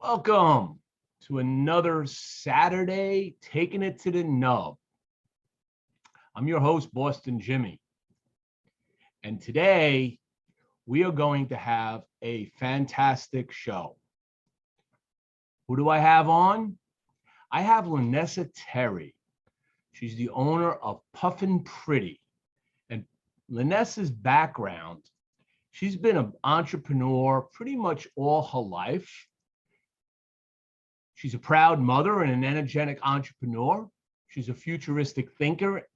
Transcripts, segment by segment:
Welcome to another Saturday, taking it to the nub. I'm your host, Boston Jimmie. And today we are going to have a fantastic show. Who do I have on? I have Lenessa Terry. She's the owner of Puffin Pretty. And Lenessa's background, she's been an entrepreneur pretty much all her life. She's a proud mother and an energetic entrepreneur. She's a futuristic thinker,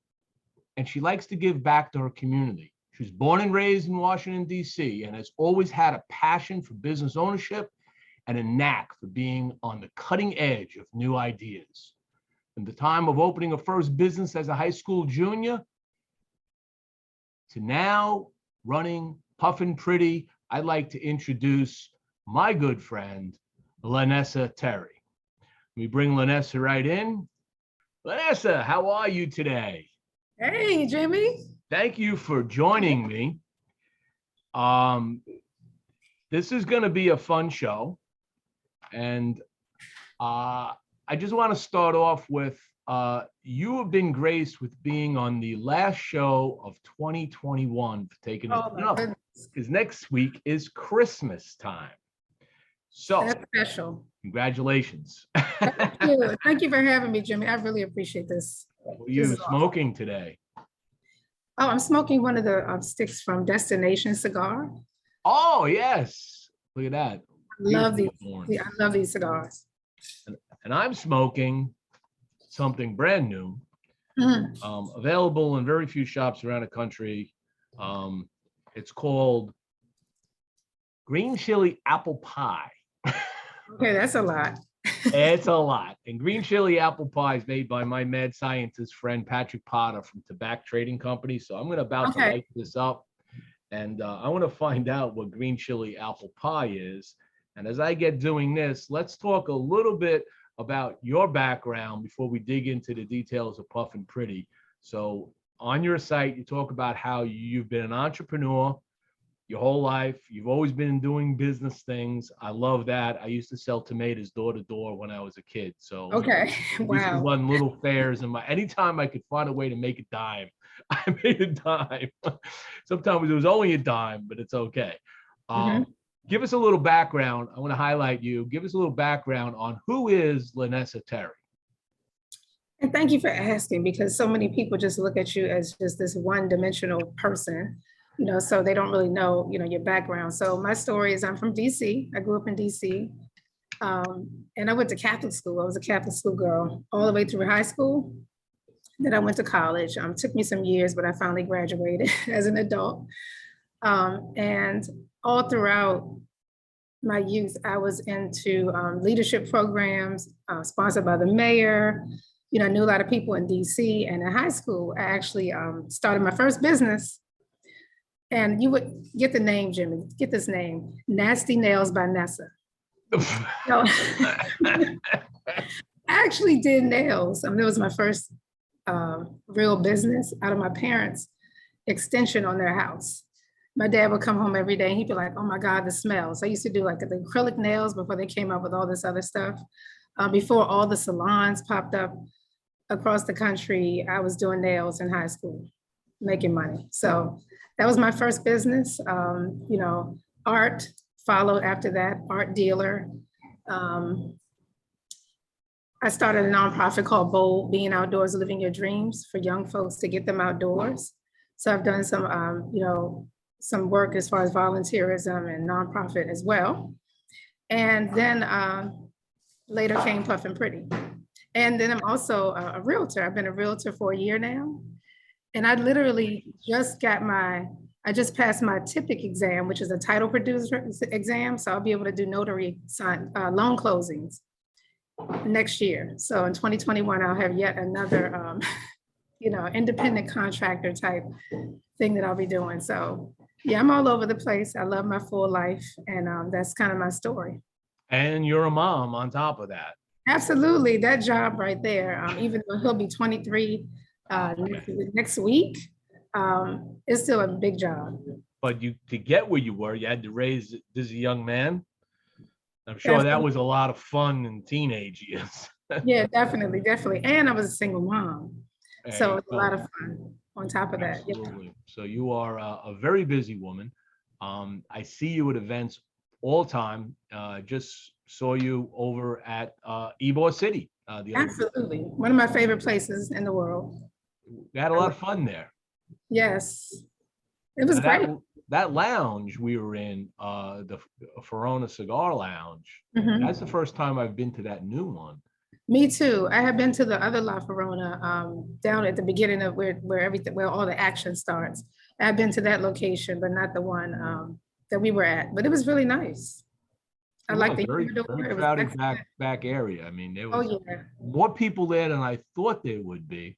and she likes to give back to her community. She was born and raised in Washington, D.C., and has always had a passion for business ownership and a knack for being on the cutting edge of new ideas. From the time of opening her first business as a high school junior to now running Puffin Pretty, I'd like to introduce my good friend, Lenessa Terry. We bring Lenessa right in. Lenessa, how are you today? Hey, Jimmie. Thank you for joining me. This is going to be a fun show. And I just want to start off with, you have been graced with being on the last show of 2021 for taking it up. Because next week is Christmas time. So that's special. Congratulations. Thank you. Thank you for having me, Jimmie. I really appreciate this. What are you smoking today? Oh, I'm smoking one of the sticks from Destination Cigar. Oh, yes. Look at that. I love these cigars. And I'm smoking something brand new, available in very few shops around the country. It's called green chili apple pie. Okay, that's a lot. It's a lot. And green chili apple pie is made by my mad scientist friend, Patrick Potter from Tobacco Trading Company. So I'm to light this up. And I want to find out what green chili apple pie is. And as I get doing this, let's talk a little bit about your background before we dig into the details of Puffin Pretty. So on your site, you talk about how you've been an entrepreneur your whole life. You've always been doing business things. I love that. I used to sell tomatoes door to door when I was a kid. So okay, wow. Used to run little fairs, and anytime I could find a way to make a dime, I made a dime. Sometimes it was only a dime, but it's okay. Give us a little background. I want to highlight you. Give us a little background on who is Lenessa Terry. And thank you for asking, because so many people just look at you as just this one-dimensional person. So they don't really know, your background. So my story is I'm from DC. I grew up in DC. And I went to Catholic school. I was a Catholic school girl all the way through high school. Then I went to college. Took me some years, but I finally graduated as an adult. And all throughout my youth, I was into leadership programs sponsored by the mayor. I knew a lot of people in DC. And in high school, I actually started my first business. And you would get the name, Jimmie, get this name, Nasty Nails by Nessa. So, I actually did nails. It was my first real business out of my parents' extension on their house. My dad would come home every day and he'd be like, oh my God, the smells. I used to do like the acrylic nails before they came up with all this other stuff. Before all the salons popped up across the country, I was doing nails in high school, making money. So that was my first business. Art followed after that, art dealer. I started a nonprofit called Bold, Being Outdoors, Living Your Dreams, for young folks to get them outdoors. So I've done some work as far as volunteerism and nonprofit as well. And then later came Puffin Pretty. And then I'm also a realtor. I've been a realtor for a year now. And I literally just passed my TIPIC exam, which is a title producer exam. So I'll be able to do notary loan closings next year. So in 2021, I'll have yet another, independent contractor type thing that I'll be doing. So yeah, I'm all over the place. I love my full life. And that's kind of my story. And you're a mom on top of that. Absolutely. That job right there, even though he'll be 23 next week, it's still a big job. But to get where you were, you had to raise this young man. I'm sure that was a lot of fun in teenage years. Yeah, definitely, definitely. And I was a single mom. So it's a lot of fun on top of that. Absolutely. So you are a very busy woman. I see you at events all the time. Just saw you over at Ybor City the other week. Absolutely. One of my favorite places in the world. We had a lot of fun there. Yes. It was great. That lounge we were in, the Verona Cigar Lounge, Mhm. that's the first time I've been to that new one. Me too. I have been to the other La Verona down at the beginning of where all the action starts. I've been to that location, but not the one that we were at. But it was really nice. I like the very humidor. crowded back area. I mean, there Oh was yeah, more people there than I thought there would be.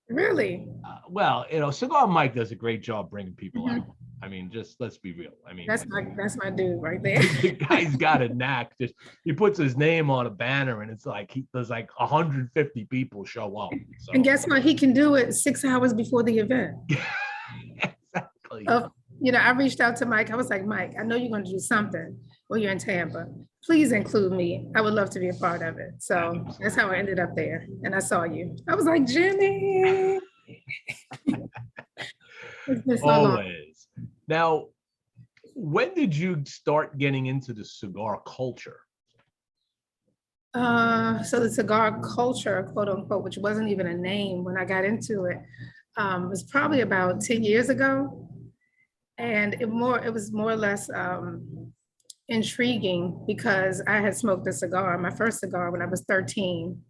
really? Well, Cigar Mike does a great job bringing people Mhm. out. I mean, just let's be real. I mean, That's my dude right there. the guy's got a knack. Just he puts his name on a banner, and it's like there's like 150 people show up. So. And guess what? He can do it 6 hours before the event. Exactly. I reached out to Mike. I was like, Mike, I know you're going to do something when you're in Tampa. Please include me. I would love to be a part of it. So that's how I ended up there. And I saw you. I was like, Jimmie. It's been so long. Always. Now, when did you start getting into the cigar culture? So the cigar culture, quote unquote, which wasn't even a name when I got into it, was probably about 10 years ago. And it was more or less intriguing because I had smoked a cigar, my first cigar when I was 13.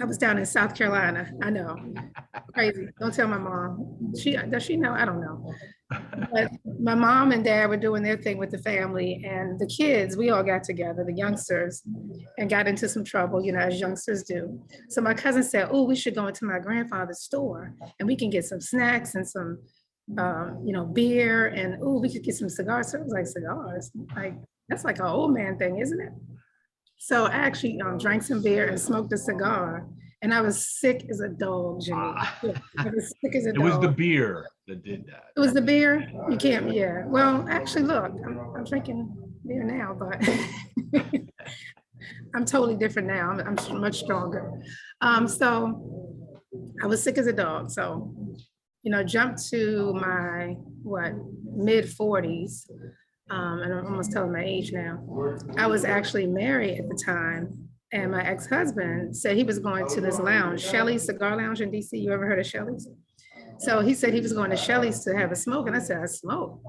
I was down in South Carolina. I know, crazy. Don't tell my mom. Does she know? I don't know. But my mom and dad were doing their thing with the family, and the kids, we all got together, the youngsters, and got into some trouble, as youngsters do. So my cousin said, oh, we should go into my grandfather's store and we can get some snacks and some beer, and oh, we could get some cigars. So it was like, cigars? Like, that's like an old man thing, isn't it? So I actually drank some beer and smoked a cigar, and I was sick as a dog, Jimmie. I was sick as a dog. It was the beer that did that. It was the beer? You can't, yeah. Well, actually, look, I'm drinking beer now, but I'm totally different now. I'm much stronger. So I was sick as a dog. So, jumped to my, mid 40s. And I'm almost telling my age now. I was actually married at the time, and my ex-husband said he was going to this lounge, Shelley's Cigar Lounge in DC. You ever heard of Shelley's? So he said he was going to Shelley's to have a smoke, and I said, I smoke?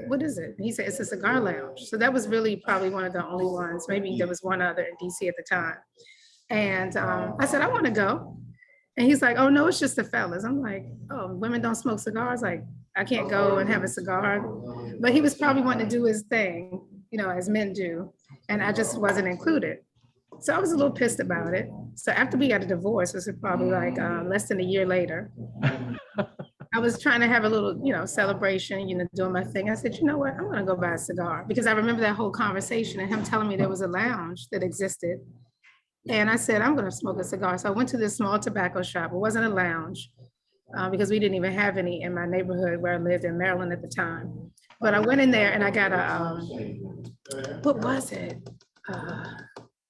What is it? He said, it's a cigar lounge. So that was really probably one of the only ones. Maybe there was one other in DC at the time. And I said, I want to go. And he's like, oh, no, it's just the fellas. I'm like, oh, women don't smoke cigars? Like, I can't go and have a cigar. But he was probably wanting to do his thing, as men do. And I just wasn't included. So I was a little pissed about it. So after we got a divorce, this was probably like less than a year later, I was trying to have a little, celebration, doing my thing. I said, you know what, I'm gonna go buy a cigar, because I remember that whole conversation and him telling me there was a lounge that existed. And I said, I'm gonna smoke a cigar. So I went to this small tobacco shop. It wasn't a lounge because we didn't even have any in my neighborhood where I lived in Maryland at the time. But I went in there and I got what was it?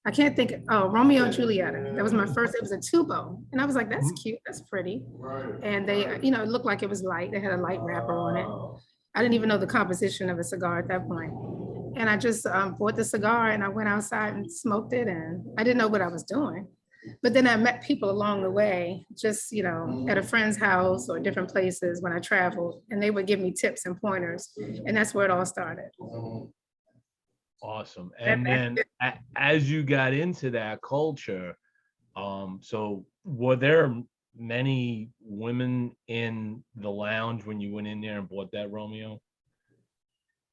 I can't think, Romeo and Juliet. That was my first, it was a tubo. And I was like, that's cute, that's pretty. And they, it looked like it was light. They had a light wrapper on it. I didn't even know the composition of a cigar at that point. And I just bought the cigar and I went outside and smoked it, and I didn't know what I was doing. But then I met people along the way, just, at a friend's house or different places when I traveled, and they would give me tips and pointers. And that's where it all started. Awesome. And then as you got into that culture, so were there many women in the lounge when you went in there and bought that Romeo?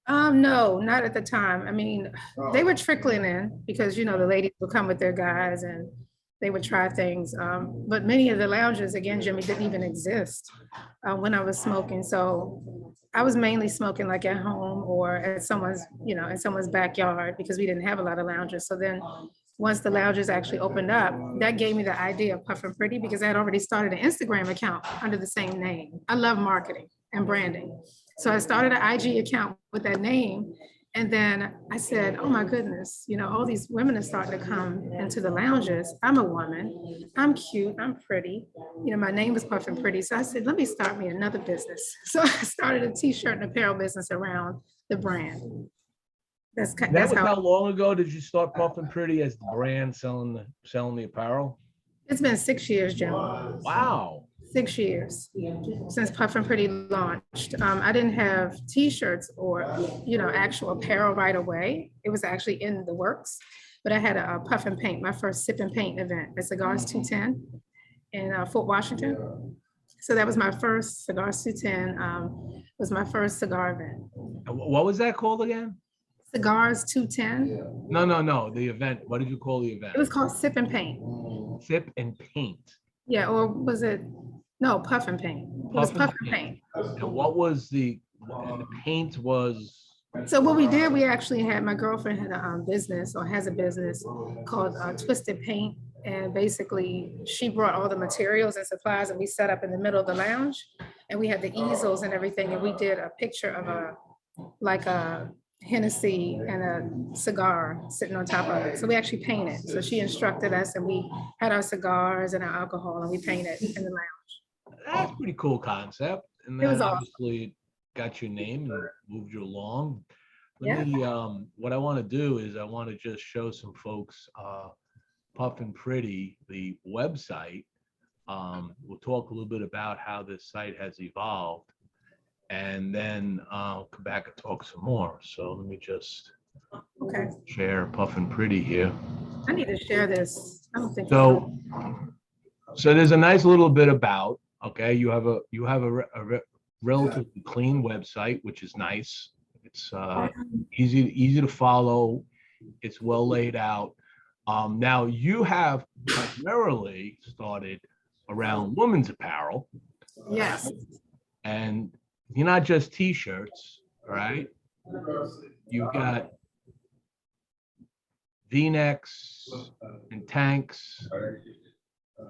No, not at the time. I mean, they were trickling in because, the ladies would come with their guys and they would try things. But many of the lounges, again, Jimmie, didn't even exist when I was smoking. So I was mainly smoking like at home or at someone's, in someone's backyard, because we didn't have a lot of lounges. So then once the lounges actually opened up, that gave me the idea of Puffin Pretty, because I had already started an Instagram account under the same name. I love marketing and branding. So I started an IG account with that name, And then I said, oh my goodness, all these women are starting to come into the lounges. I'm a woman, I'm cute, I'm pretty. My name is Puffin Pretty. So I said, let me start me another business. So I started a t-shirt and apparel business around the brand. That's was how how long ago did you start Puffin Pretty as the brand selling the apparel? it's been 6 years, Jim. Wow. 6 years since Puffin Pretty launched. I didn't have t-shirts or, actual apparel right away. It was actually in the works, but I had a puff and paint, my first sip and paint event at Cigars 210 in Fort Washington. So that was my first Cigars 210, was my first cigar event. What was that called again? Cigars 210. No, the event. What did you call the event? It was called Sip and Paint. Sip and Paint. Yeah, or was it? No, Puff and Paint. It was Puff and Paint. And what was the paint was? So what we did, we actually had, my girlfriend had a business or has a business called Twisted Paint. And basically she brought all the materials and supplies and we set up in the middle of the lounge and we had the easels and everything. And we did a picture of a Hennessy and a cigar sitting on top of it. So we actually painted. So she instructed us and we had our cigars and our alcohol and we painted in the lounge. That's a pretty cool concept. And It was then awesome. obviously got your name and moved you along. Yeah. What I want to do is I want to just show some folks Puffin Pretty, the website. We'll talk a little bit about how this site has evolved. And then I'll come back and talk some more. So let me just share Puffin Pretty here. I need to share this. I don't think so. So there's a nice little bit about. Okay, you have a relatively clean website, which is nice. It's easy to follow. It's well laid out. Now you have primarily started around women's apparel. Yes. And you're not just t-shirts, all right? You've got V-necks and tanks,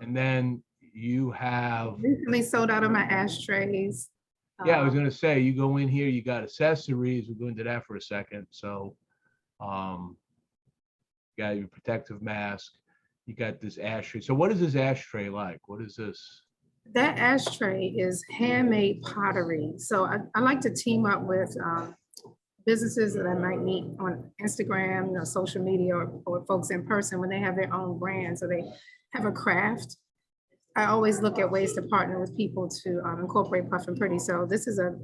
and then you have recently sold out of my ashtrays. Yeah, I was gonna say, you go in here, you got accessories. We'll go into that for a second. So, you got your protective mask. You got this ashtray. So, what is this ashtray like? What is this? That ashtray is handmade pottery. So I like to team up with businesses that I might meet on Instagram, social media, or folks in person when they have their own brand. So they have a craft. I always look at ways to partner with people to incorporate Puffin Pretty. So this is a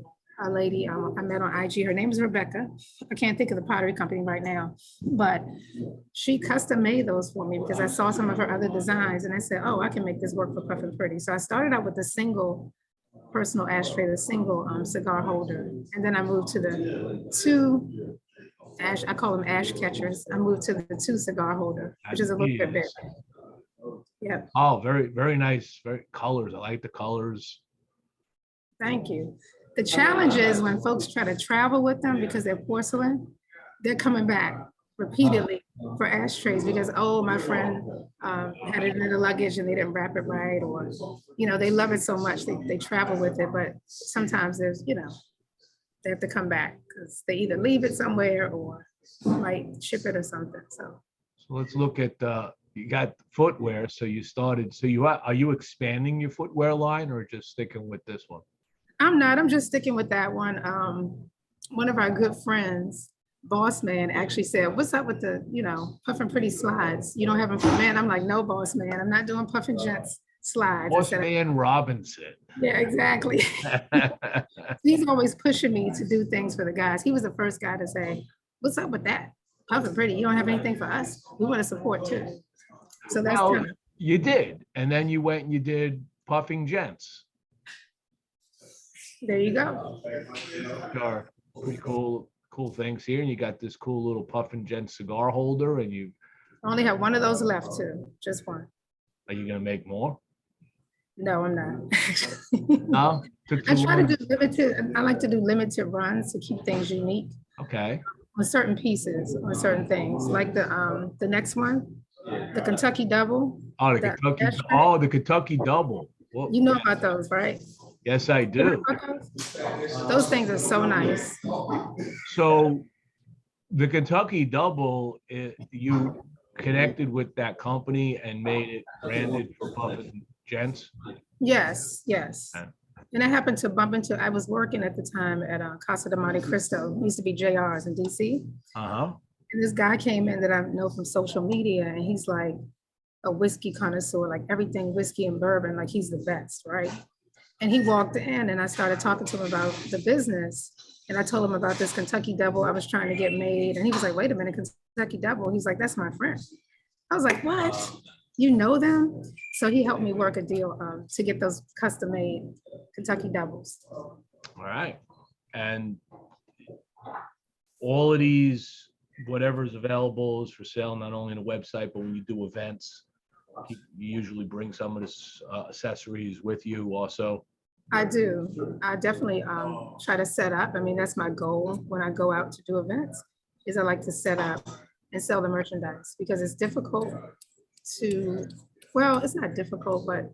lady I met on IG. Her name is Rebecca. I can't think of the pottery company right now, but she custom made those for me because I saw some of her other designs and I said, oh, I can make this work for Puffin Pretty. So I started out with the single personal ashtray, the single cigar holder. And then I moved to the two ash, I call them ash catchers. I moved to the two cigar holder, which is a little bit bigger. Yeah. Oh, very, very nice. Very colors. I like the colors. Thank you. The challenge is when folks try to travel with them because they're porcelain, they're coming back repeatedly for ashtrays because, oh, my friend had it in the luggage and they didn't wrap it right, or, they love it so much they travel with it. But sometimes there's, they have to come back because they either leave it somewhere or might ship it or something. So let's look at you got footwear. So you started. So are you expanding your footwear line or just sticking with this one? I'm not. I'm just sticking with that one. One of our good friends, Boss Man, actually said, "What's up with the, Puffin Pretty slides? You don't have them for men." I'm like, "No, Boss Man. I'm not doing Puffin Gents slides." Boss Man Robinson. Yeah, exactly. He's always pushing me to do things for the guys. He was the first guy to say, "What's up with that? Puffin Pretty. You don't have anything for us. We want to support too." So that's you did, and then you went and you did Puffing Gents. There you go. Are pretty cool things here, and you got this cool little Puffin Gent cigar holder, and you only have one of those left too, just one. Are you gonna make more? No, I'm not. No, I try to do limited. I like to do limited runs to keep things unique. Okay. On certain pieces, on certain things, like the next one, the Kentucky Double. Oh, the Kentucky Double. Well, you know about those, right? Yes, I do. Those things are so nice. So The Kentucky Double, you connected with that company and made it branded for Puffin Gents. Yes, yes. Okay. And I happened to bump into, I was working at the time at Casa de Monte Cristo, it used to be JR's in DC. Uh-huh. And this guy came in that I know from social media, and he's like a whiskey connoisseur, like everything whiskey and bourbon, like he's the best, right? And he walked in and I started talking to him about the business. And I told him about this Kentucky Double I was trying to get made. And he was like, wait a minute, Kentucky Double. He's like, that's my friend. I was like, what? You know them? So he helped me work a deal to get those custom made Kentucky Doubles. All right. And all of these, whatever's available is for sale, not only on the website, but when you do events, you usually bring some of this accessories with you also. I do. I definitely try to set up. I mean, that's my goal when I go out to do events, is I like to set up and sell the merchandise, because it's difficult to, well, it's not difficult, but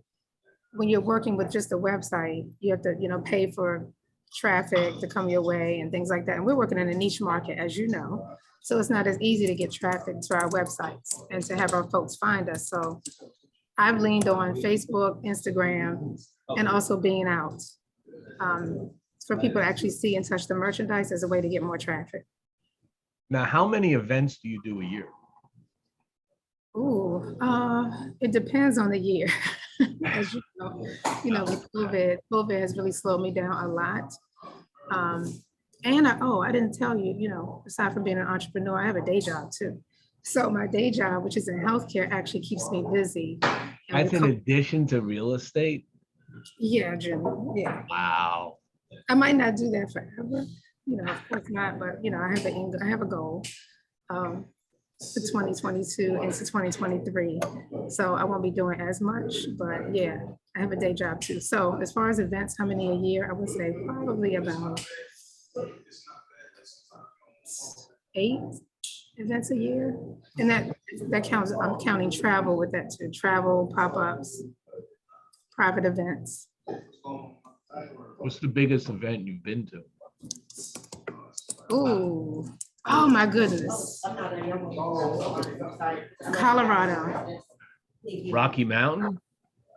when you're working with just a website, you have to, pay for traffic to come your way and things like that. And we're working in a niche market, as you know. So it's not as easy to get traffic to our websites and to have our folks find us. So I've leaned on Facebook, Instagram, and also being out for people to actually see and touch the merchandise as a way to get more traffic. Now, how many events do you do a year? Ooh, it depends on the year. As you know, with COVID has really slowed me down a lot. And I didn't tell you, aside from being an entrepreneur, I have a day job too. So my day job, which is in healthcare, actually keeps me busy. That's in addition to real estate? Yeah, Jimmie, yeah. Wow. I might not do that forever, of course not, but I have a goal for 2022 into 2023. So I won't be doing as much, but yeah, I have a day job too. So as far as events, how many a year? I would say probably about 8 events a year. And that counts, I'm counting travel with that too. Travel, pop-ups, private events. What's the biggest event you've been to? Ooh, oh my goodness. Colorado. Rocky Mountain?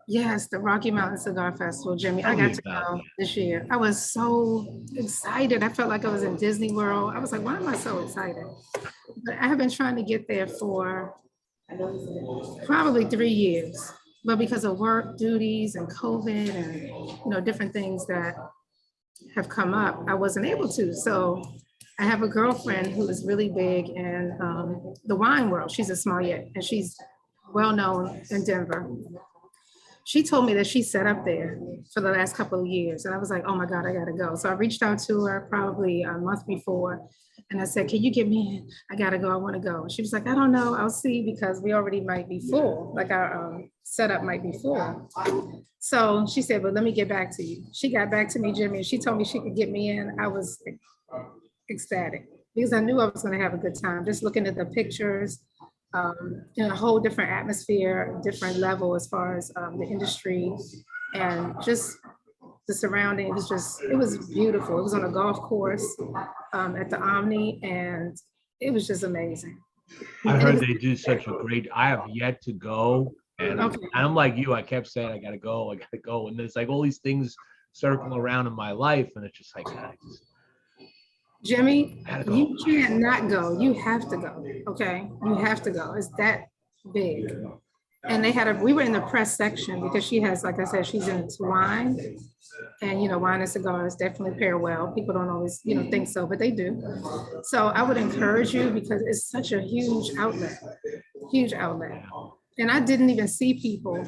Yes, the Rocky Mountain Cigar Festival, Jimmie. I got to go this year. I was so excited. I felt like I was in Disney World. I was like, why am I so excited? But I have been trying to get there for probably 3 years. But because of work duties and COVID and different things that have come up, I wasn't able to. So I have a girlfriend who is really big in the wine world. She's a sommelier and she's well known in Denver. She told me that she set up there for the last couple of years. And I was like, oh my God, I gotta go. So I reached out to her probably a month before. And I said, can you get me in? I gotta go, I wanna go. She was like, I don't know, I'll see, because we already might be full. Like our setup might be full. So she said, well, let me get back to you. She got back to me, Jimmie, and she told me she could get me in. I was ecstatic because I knew I was gonna have a good time. Just looking at the pictures, in a whole different atmosphere, different level as far as the industry and just the surrounding. It was beautiful. It was on a golf course at the Omni, and it was just amazing. I heard they do such a great, I have yet to go. And I'm like you, I kept saying, I gotta go. And there's like all these things circling around in my life. And it's just like, Jimmie, you can't not go. You have to go. Okay, you have to go. It's that big. And we were in the press section because she has, like I said, she's into wine, and wine and cigars definitely pair well. People don't always, think so, but they do. So I would encourage you because it's such a huge outlet. And I didn't even see people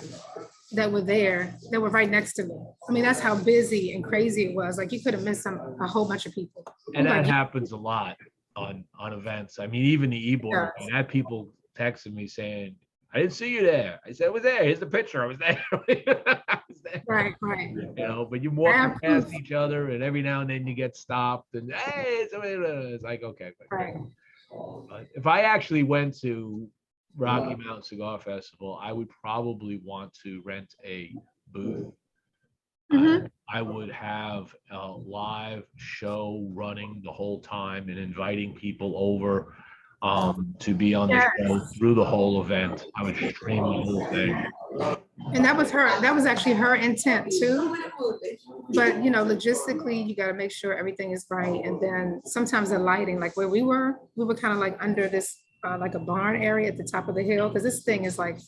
that were there that were right next to me. I mean, that's how busy and crazy it was. Like you could have missed a whole bunch of people. And that happens a lot on events. I mean, even the e-board, I had people texting me saying, I didn't see you there. I said, I was there. Here's the picture. I was there. Right. But you walk past each other and every now and then you get stopped and hey, it's like, okay. Right. But if I actually went to Rocky Mountain Cigar Festival, I would probably want to rent a booth. I would have a live show running the whole time and inviting people over to be on the Yeah. show through the whole event. I would stream the whole thing. And that was actually her intent too. But you know, logistically, you got to make sure everything is right. And then sometimes the lighting, like where we were kind of like under this, like a barn area at the top of the hill. Cause this thing is like it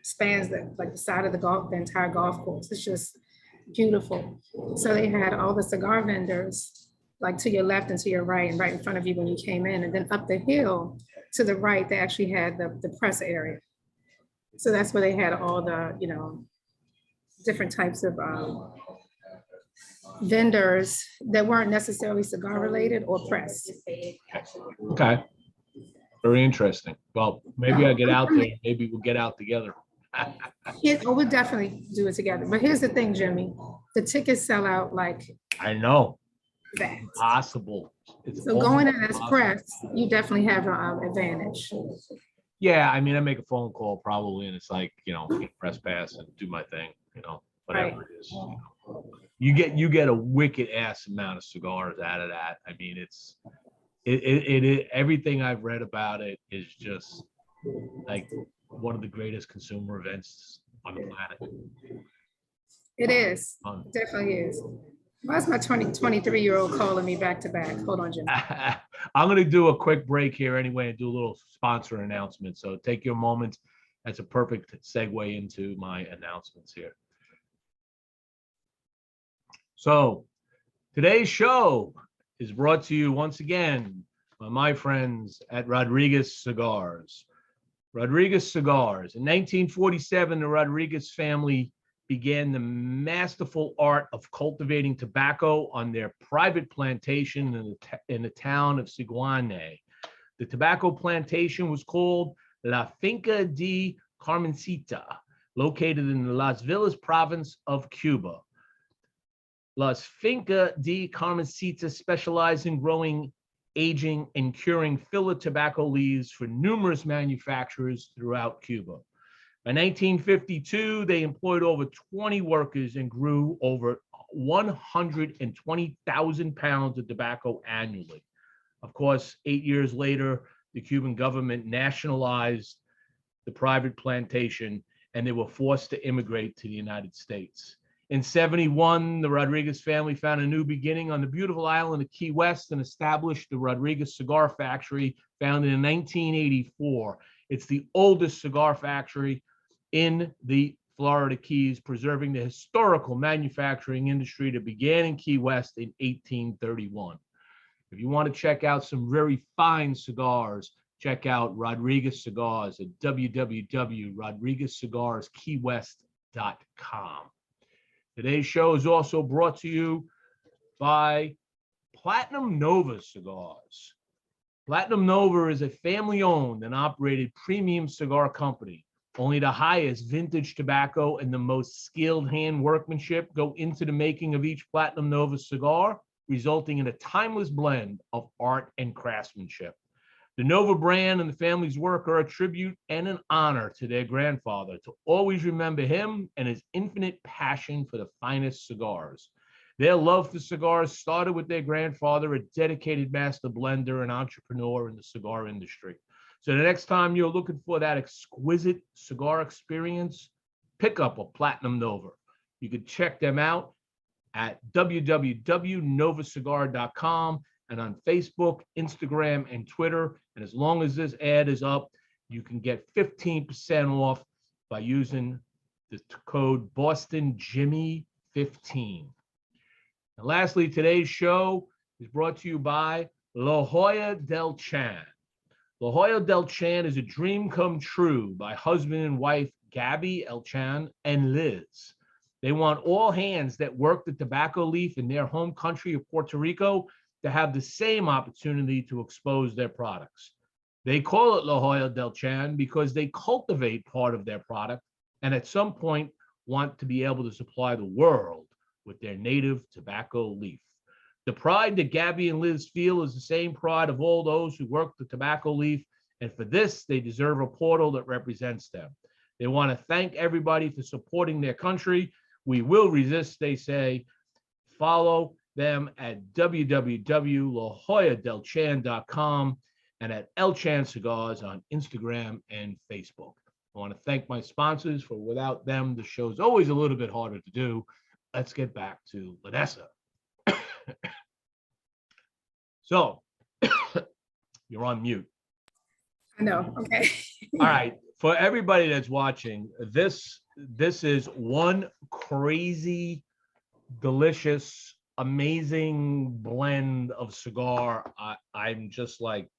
spans the side of the entire golf course. It's just beautiful. So they had all the cigar vendors, like to your left and to your right and right in front of you when you came in. And then up the hill to the right, they actually had the press area. So that's where they had all the, you know, different types of vendors that weren't necessarily cigar related or press. Okay. Very interesting. Well, maybe I get out there. Maybe we'll get out together. We'll definitely do it together. But here's the thing, Jimmie, the tickets sell out like I know. that. Impossible. It's So going in as impossible. press, you definitely have an advantage. Yeah, I mean, I make a phone call probably, and it's like, you know, get press pass and do my thing, you know, whatever Right. it is. You get a wicked ass amount of cigars out of that. I mean, it everything I've read about it is just like one of the greatest consumer events on the planet. It is. It definitely is. Why is my 23-year-old calling me back to back? Hold on, Jimmie. I'm going to do a quick break here anyway and do a little sponsor announcement. So take your moment. That's a perfect segue into my announcements here. So today's show is brought to you once again by my friends at Rodriguez Cigars. Rodriguez Cigars. In 1947, the Rodriguez family began the masterful art of cultivating tobacco on their private plantation in the town of Siguane. The tobacco plantation was called La Finca de Carmencita, located in the Las Villas province of Cuba. Las Finca de Carmencita specialized in growing, aging, and curing filler tobacco leaves for numerous manufacturers throughout Cuba. By 1952, they employed over 20 workers and grew over 120,000 pounds of tobacco annually. Of course, 8 years later, the Cuban government nationalized the private plantation, and they were forced to immigrate to the United States. In 1971, the Rodriguez family found a new beginning on the beautiful island of Key West and established the Rodriguez Cigar Factory, founded in 1984. It's the oldest cigar factory in the Florida Keys, preserving the historical manufacturing industry that began in Key West in 1831. If you want to check out some very fine cigars, check out Rodriguez Cigars at www.rodriguezcigarskeywest.com. Today's show is also brought to you by Platinum Nova Cigars. Platinum Nova is a family-owned and operated premium cigar company. Only the highest vintage tobacco and the most skilled hand workmanship go into the making of each Platinum Nova cigar, resulting in a timeless blend of art and craftsmanship. The Nova brand and the family's work are a tribute and an honor to their grandfather, to always remember him and his infinite passion for the finest cigars. Their love for cigars started with their grandfather, a dedicated master blender and entrepreneur in the cigar industry. So the next time you're looking for that exquisite cigar experience, pick up a Platinum Nova. You can check them out at www.novacigar.com and on Facebook, Instagram, and Twitter. And as long as this ad is up, you can get 15% off by using the code BostonJimmie15. And lastly, today's show is brought to you by La Jolla del Chan. La Jolla del Chan is a dream come true by husband and wife Gabby El Chan and Liz. They want all hands that work the tobacco leaf in their home country of Puerto Rico to have the same opportunity to expose their products. They call it La Jolla del Chan because they cultivate part of their product and at some point want to be able to supply the world with their native tobacco leaf. The pride that Gabby and Liz feel is the same pride of all those who work the tobacco leaf, and for this, they deserve a portal that represents them. They want to thank everybody for supporting their country. We will resist, they say, Follow them at www.lajoyadelchan.com and at El Chan Cigars on Instagram and Facebook. I want to thank my sponsors, for without them, the show's always a little bit harder to do. Let's get back to Lenessa. So, you're on mute. I know. Okay. All right. For everybody that's watching, this is one crazy, delicious, amazing blend of cigar. I'm just like,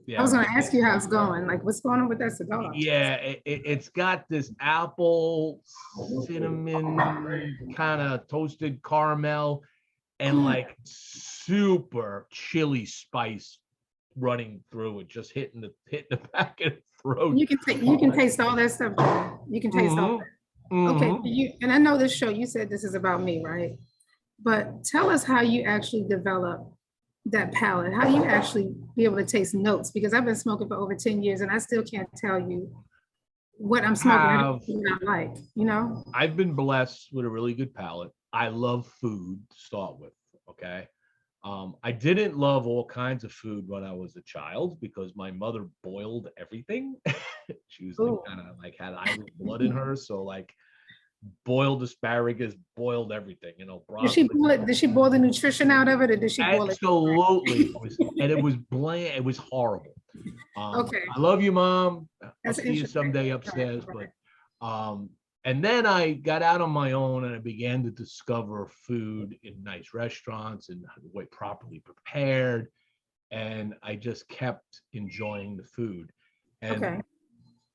yeah. I was going to ask you how it's going. Like, what's going on with that cigar? Yeah, it's got this apple, cinnamon, kind of toasted caramel, and like super chili spice running through it, just hitting the back of the throat. You can taste all that stuff. You can taste all that. Okay, and I know this show, you said this is about me, right? But tell us how you actually develop that palate. How do you actually be able to taste notes? Because I've been smoking for over 10 years and I still can't tell you what I'm smoking, what I like, you know? I've been blessed with a really good palate. I love food to start with, okay? I didn't love all kinds of food when I was a child because my mother boiled everything. She was kind of like had Irish blood in her, so like boiled asparagus, boiled everything, you know. Did she boil it? Did she boil the nutrition out of it, or did she boil it? Absolutely, and it was bland. It was horrible. Okay. I love you, Mom. I'll see you someday upstairs, but and then I got out on my own and I began to discover food in nice restaurants and the way properly prepared, and I just kept enjoying the food. And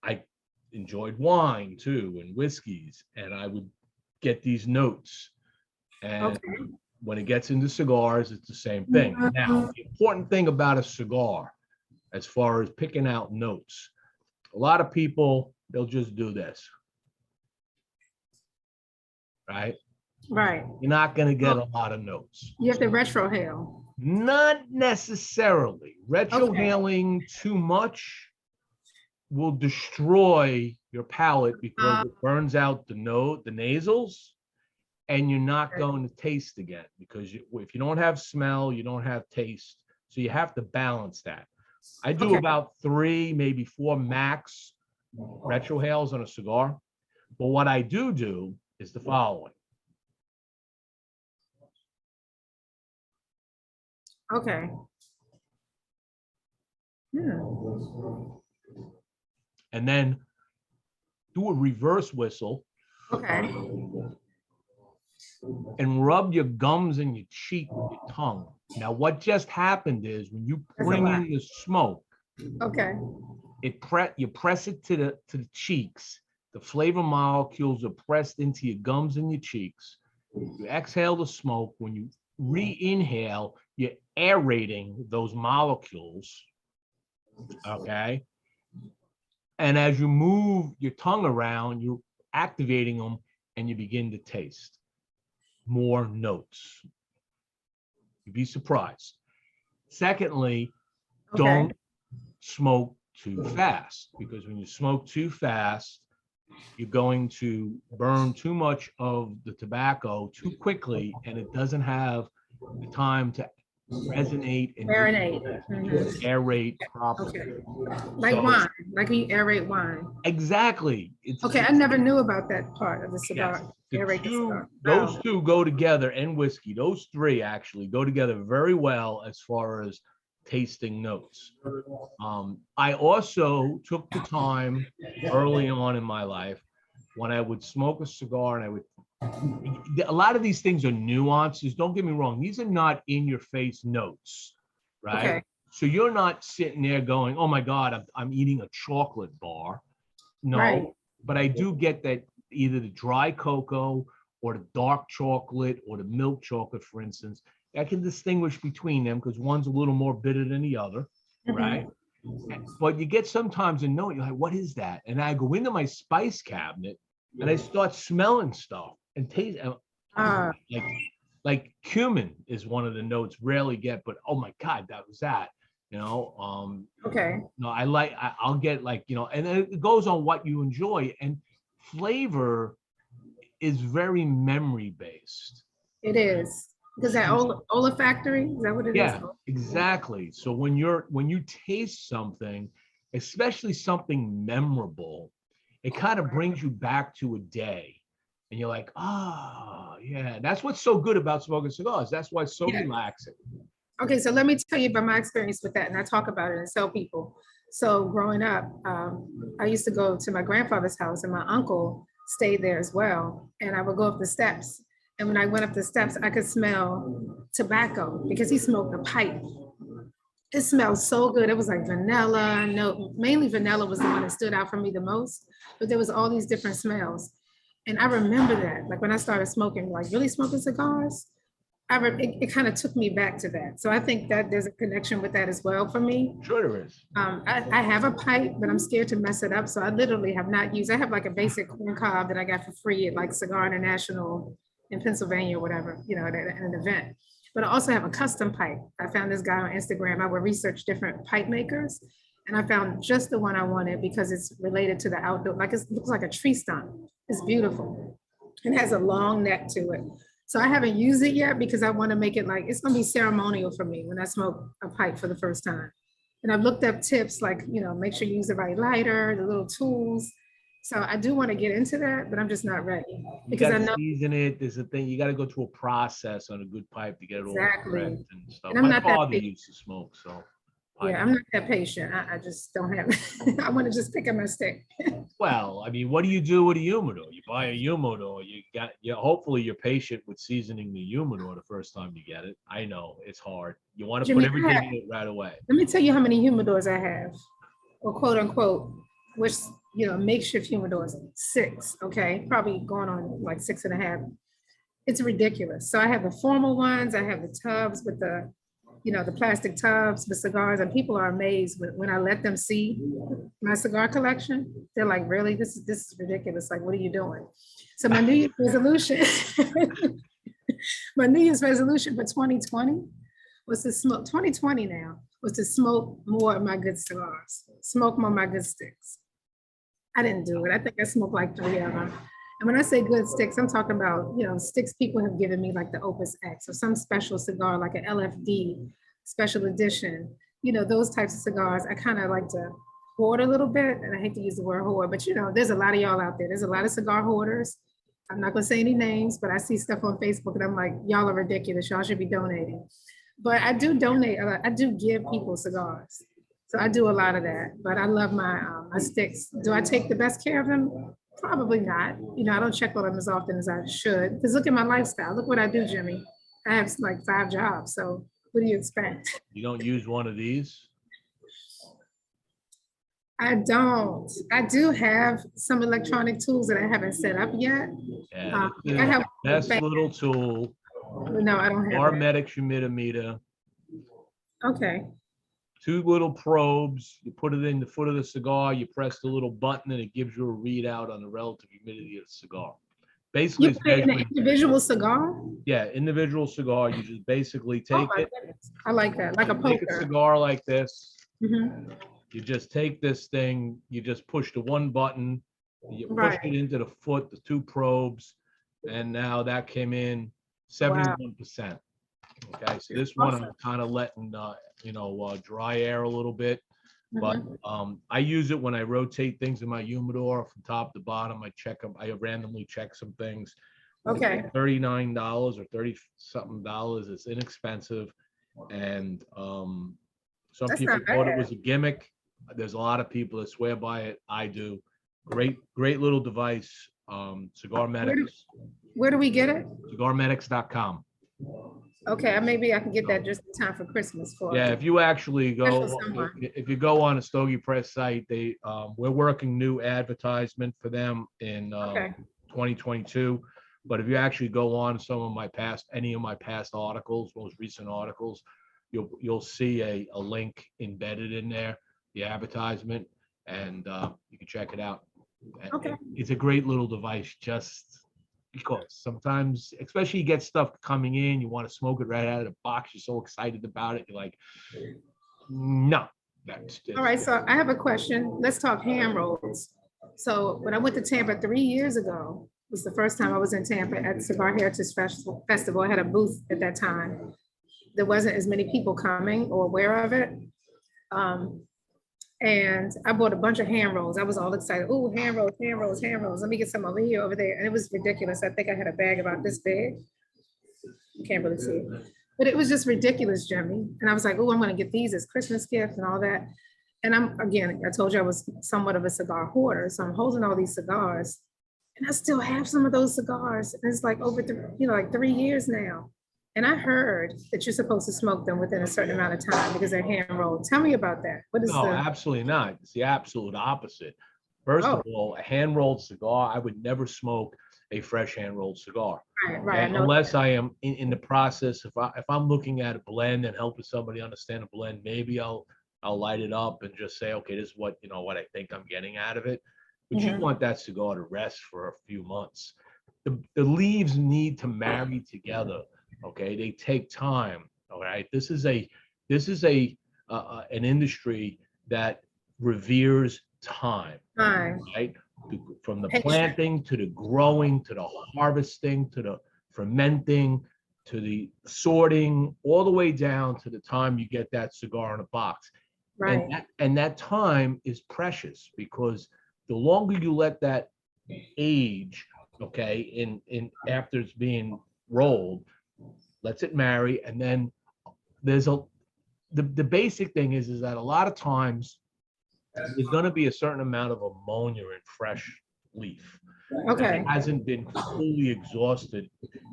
I enjoyed wine too and whiskeys, and I would get these notes. And when it gets into cigars, it's the same thing. Now, the important thing about a cigar, as far as picking out notes, a lot of people, they'll just do this. Right? Right. You're not going to get a lot of notes. You have to retrohale. Not necessarily. Retrohaling too much will destroy your palate because it burns out the nasals, and you're not going to taste again because if you don't have smell, you don't have taste. So you have to balance that. I do about 3, maybe 4 max retrohales on a cigar. But what I do is the following. Okay. And then do a reverse whistle. Okay. And rub your gums and your cheek with your tongue. Now, what just happened is when you bring in the smoke, you press it to the cheeks. The flavor molecules are pressed into your gums and your cheeks. You exhale the smoke. When you re-inhale, you're aerating those molecules. Okay. And as you move your tongue around, you're activating them and you begin to taste more notes. You'd be surprised. Secondly, don't smoke too fast, because when you smoke too fast, you're going to burn too much of the tobacco too quickly, and it doesn't have the time to resonate and aerate properly. Like wine, like you aerate wine. Exactly. I never knew about that part of the cigar. Yes. Those two go together, and whiskey. Those 3 actually go together very well as far as tasting notes. I also took the time early on in my life when I would smoke a cigar, and a lot of these things are nuances. Don't get me wrong. These are not in your face notes, right? So you're not sitting there going, oh my God, I'm eating a chocolate bar. No, but I do get that either the dry cocoa or the dark chocolate or the milk chocolate, for instance. I can distinguish between them because one's a little more bitter than the other, right? But you get sometimes a note, you're like, what is that? And I go into my spice cabinet and I start smelling stuff and taste. Like cumin is one of the notes rarely get, but oh my God, that was that. You know, no, I'll get like, you know, and it goes on what you enjoy, and flavor is very memory based. It is. Because that olfactory, is that what it is? Yeah, exactly. So when you taste something, especially something memorable, it kind of brings you back to a day. And you're like, ah, yeah. That's what's so good about smoking cigars. That's why it's so Yeah. relaxing. Okay, so let me tell you about my experience with that, and I talk about it and tell people. So growing up, I used to go to my grandfather's house, and my uncle stayed there as well. And I would go up the steps, and when I went up the steps, I could smell tobacco because he smoked a pipe. It smelled so good. It was like vanilla. No, mainly vanilla was the one that stood out for me the most, but there was all these different smells. And I remember that, like when I started smoking, like really smoking cigars, it kind of took me back to that. So I think that there's a connection with that as well for me. Sure there is. I have a pipe, but I'm scared to mess it up. So I literally have not used, I have like a basic corn cob that I got for free at like Cigar International in Pennsylvania or whatever, you know, at an event. But I also have a custom pipe. I found this guy on Instagram. I would research different pipe makers, and I found just the one I wanted because it's related to the outdoor, like it looks like a tree stump. It's beautiful. It has a long neck to it. So I haven't used it yet because I want to make it like, it's going to be ceremonial for me when I smoke a pipe for the first time. And I've looked up tips like, you know, make sure you use the right lighter, the little tools. So I do want to get into that, but I'm just not ready because I know season it. There's a thing, you got to go through a process on a good pipe to get it all exactly. correct and stuff. And I'm My not that father patient. used to smoke, so Yeah, I'm not that patient. I just don't have it. I want to just pick up my stick. well, I mean, what do you do with a humidor? You buy a humidor, hopefully you're patient with seasoning the humidor the first time you get it. I know it's hard. You want to put Jimmie, everything in it right away. let me tell you how many humidors I have, or quote unquote, which, you know, makeshift humidors. 6, okay, probably going on like 6.5. It's ridiculous. So I have the formal ones, I have the tubs with the, you know, the plastic tubs with cigars, and people are amazed when I let them see my cigar collection. They're like, really, this is ridiculous. Like, what are you doing? So my New Year's resolution, my New Year's resolution for 2020 was to smoke, 2020 now, was to smoke more of my good cigars, smoke more of my good sticks. I didn't do it. I think I smoked like 3 of them. And when I say good sticks, I'm talking about, you know, sticks people have given me like the Opus X or some special cigar, like an LFD special edition, you know, those types of cigars. I kind of like to hoard a little bit, and I hate to use the word hoard, but you know, there's a lot of y'all out there. There's a lot of cigar hoarders. I'm not gonna say any names, but I see stuff on Facebook and I'm like, y'all are ridiculous. Y'all should be donating. But I do donate, I do give people cigars. So I do a lot of that, but I love my sticks. Do I take the best care of them? Probably not. You know, I don't check on them as often as I should. Because look at my lifestyle. Look what I do, Jimmie. I have like 5 jobs. So what do you expect? You don't use one of these? I don't. I do have some electronic tools that I haven't set up yet. Yeah, I have best little tool. no, I don't have that. Aromatics humidimeter. Okay. 2 little probes. You put it in the foot of the cigar. You press the little button, and it gives you a readout on the relative humidity of the cigar. Basically, You put it in an individual cigar? Yeah, individual cigar. You just basically take it. Goodness. I like that, like a Take a poker. cigar like this. Mm-hmm. You just take this thing. You just push the one button. You push it into the foot, the 2 probes, and now that came in 71%. Okay, so this one I'm kind of letting dry air a little bit, but I use it when I rotate things in my humidor from top to bottom. I check them. I randomly check some things. Okay. $39 or 30 something dollars. It's inexpensive, and some people thought it was a gimmick. There's a lot of people that swear by it. I do. Great little device. Cigar Medics. Where do we get it? Cigarmedics.com. Okay, maybe I can get that just in time for Christmas. Yeah, if you actually go, if you go on the Stogie Press site, we're working new advertisement for them in 2022. But if you actually go on any of my past articles, most recent articles, you'll see a link embedded in there, the advertisement, and you can check it out. Okay. It's a great little device, just because sometimes, especially you get stuff coming in, you want to smoke it right out of the box. You're so excited about it. You're like, no. All right, so I have a question. Let's talk ham rolls. So when I went to Tampa 3 years ago, was the first time I was in Tampa at Cigar Heritage Festival. I had a booth at that time. There wasn't as many people coming or aware of it. And I bought a bunch of hand rolls. I was all excited. Oh, hand rolls, hand rolls, hand rolls. Let me get some over here, over there. And it was ridiculous. I think I had a bag about this big. You can't really see it. But it was just ridiculous, Jimmie. And I was like, oh, I'm going to get these as Christmas gifts and all that. And again, I told you I was somewhat of a cigar hoarder. So I'm holding all these cigars. And I still have some of those cigars. And it's like over, like 3 years now. And I heard that you're supposed to smoke them within a certain amount of time because they're hand rolled. Tell me about that. What is No, absolutely not. It's the absolute opposite. First of all, a hand rolled cigar, I would never smoke a fresh hand rolled cigar. Right, unless I am in the process. If I'm looking at a blend and helping somebody understand a blend, maybe I'll light it up and just say, okay, this is what what I think I'm getting out of it. But you want that cigar to rest for a few months. The leaves need to marry together. Okay, they take time. All right, this is an industry that reveres time. Right, from the planting to the growing to the harvesting to the fermenting to the sorting, all the way down to the time you get that cigar in a box. Right. And that time is precious because the longer you let that age, okay, in after it's being rolled, lets it marry, and then there's the basic thing is that a lot of times there's going to be a certain amount of ammonia in fresh leaf. Okay. It hasn't been fully exhausted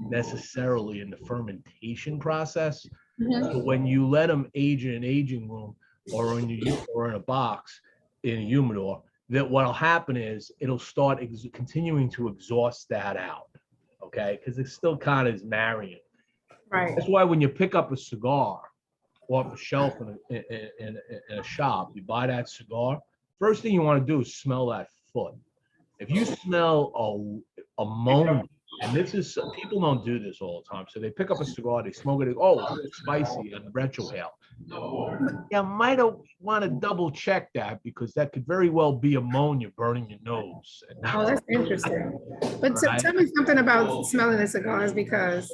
necessarily in the fermentation process. So when you let them age in an aging room or in a box in a humidor, that what'll happen is it'll start continuing to exhaust that out. Okay, because it still kind of is marrying. Right. That's why when you pick up a cigar off a shelf in a shop, you buy that cigar, first thing you want to do is smell that foot. If you smell ammonia, and this is, people don't do this all the time, so they pick up a cigar, they smoke it, oh, it's spicy and retrohale. You might want to double check that because that could very well be ammonia burning your nose. Oh, that's interesting. But tell me something about smelling the cigars, because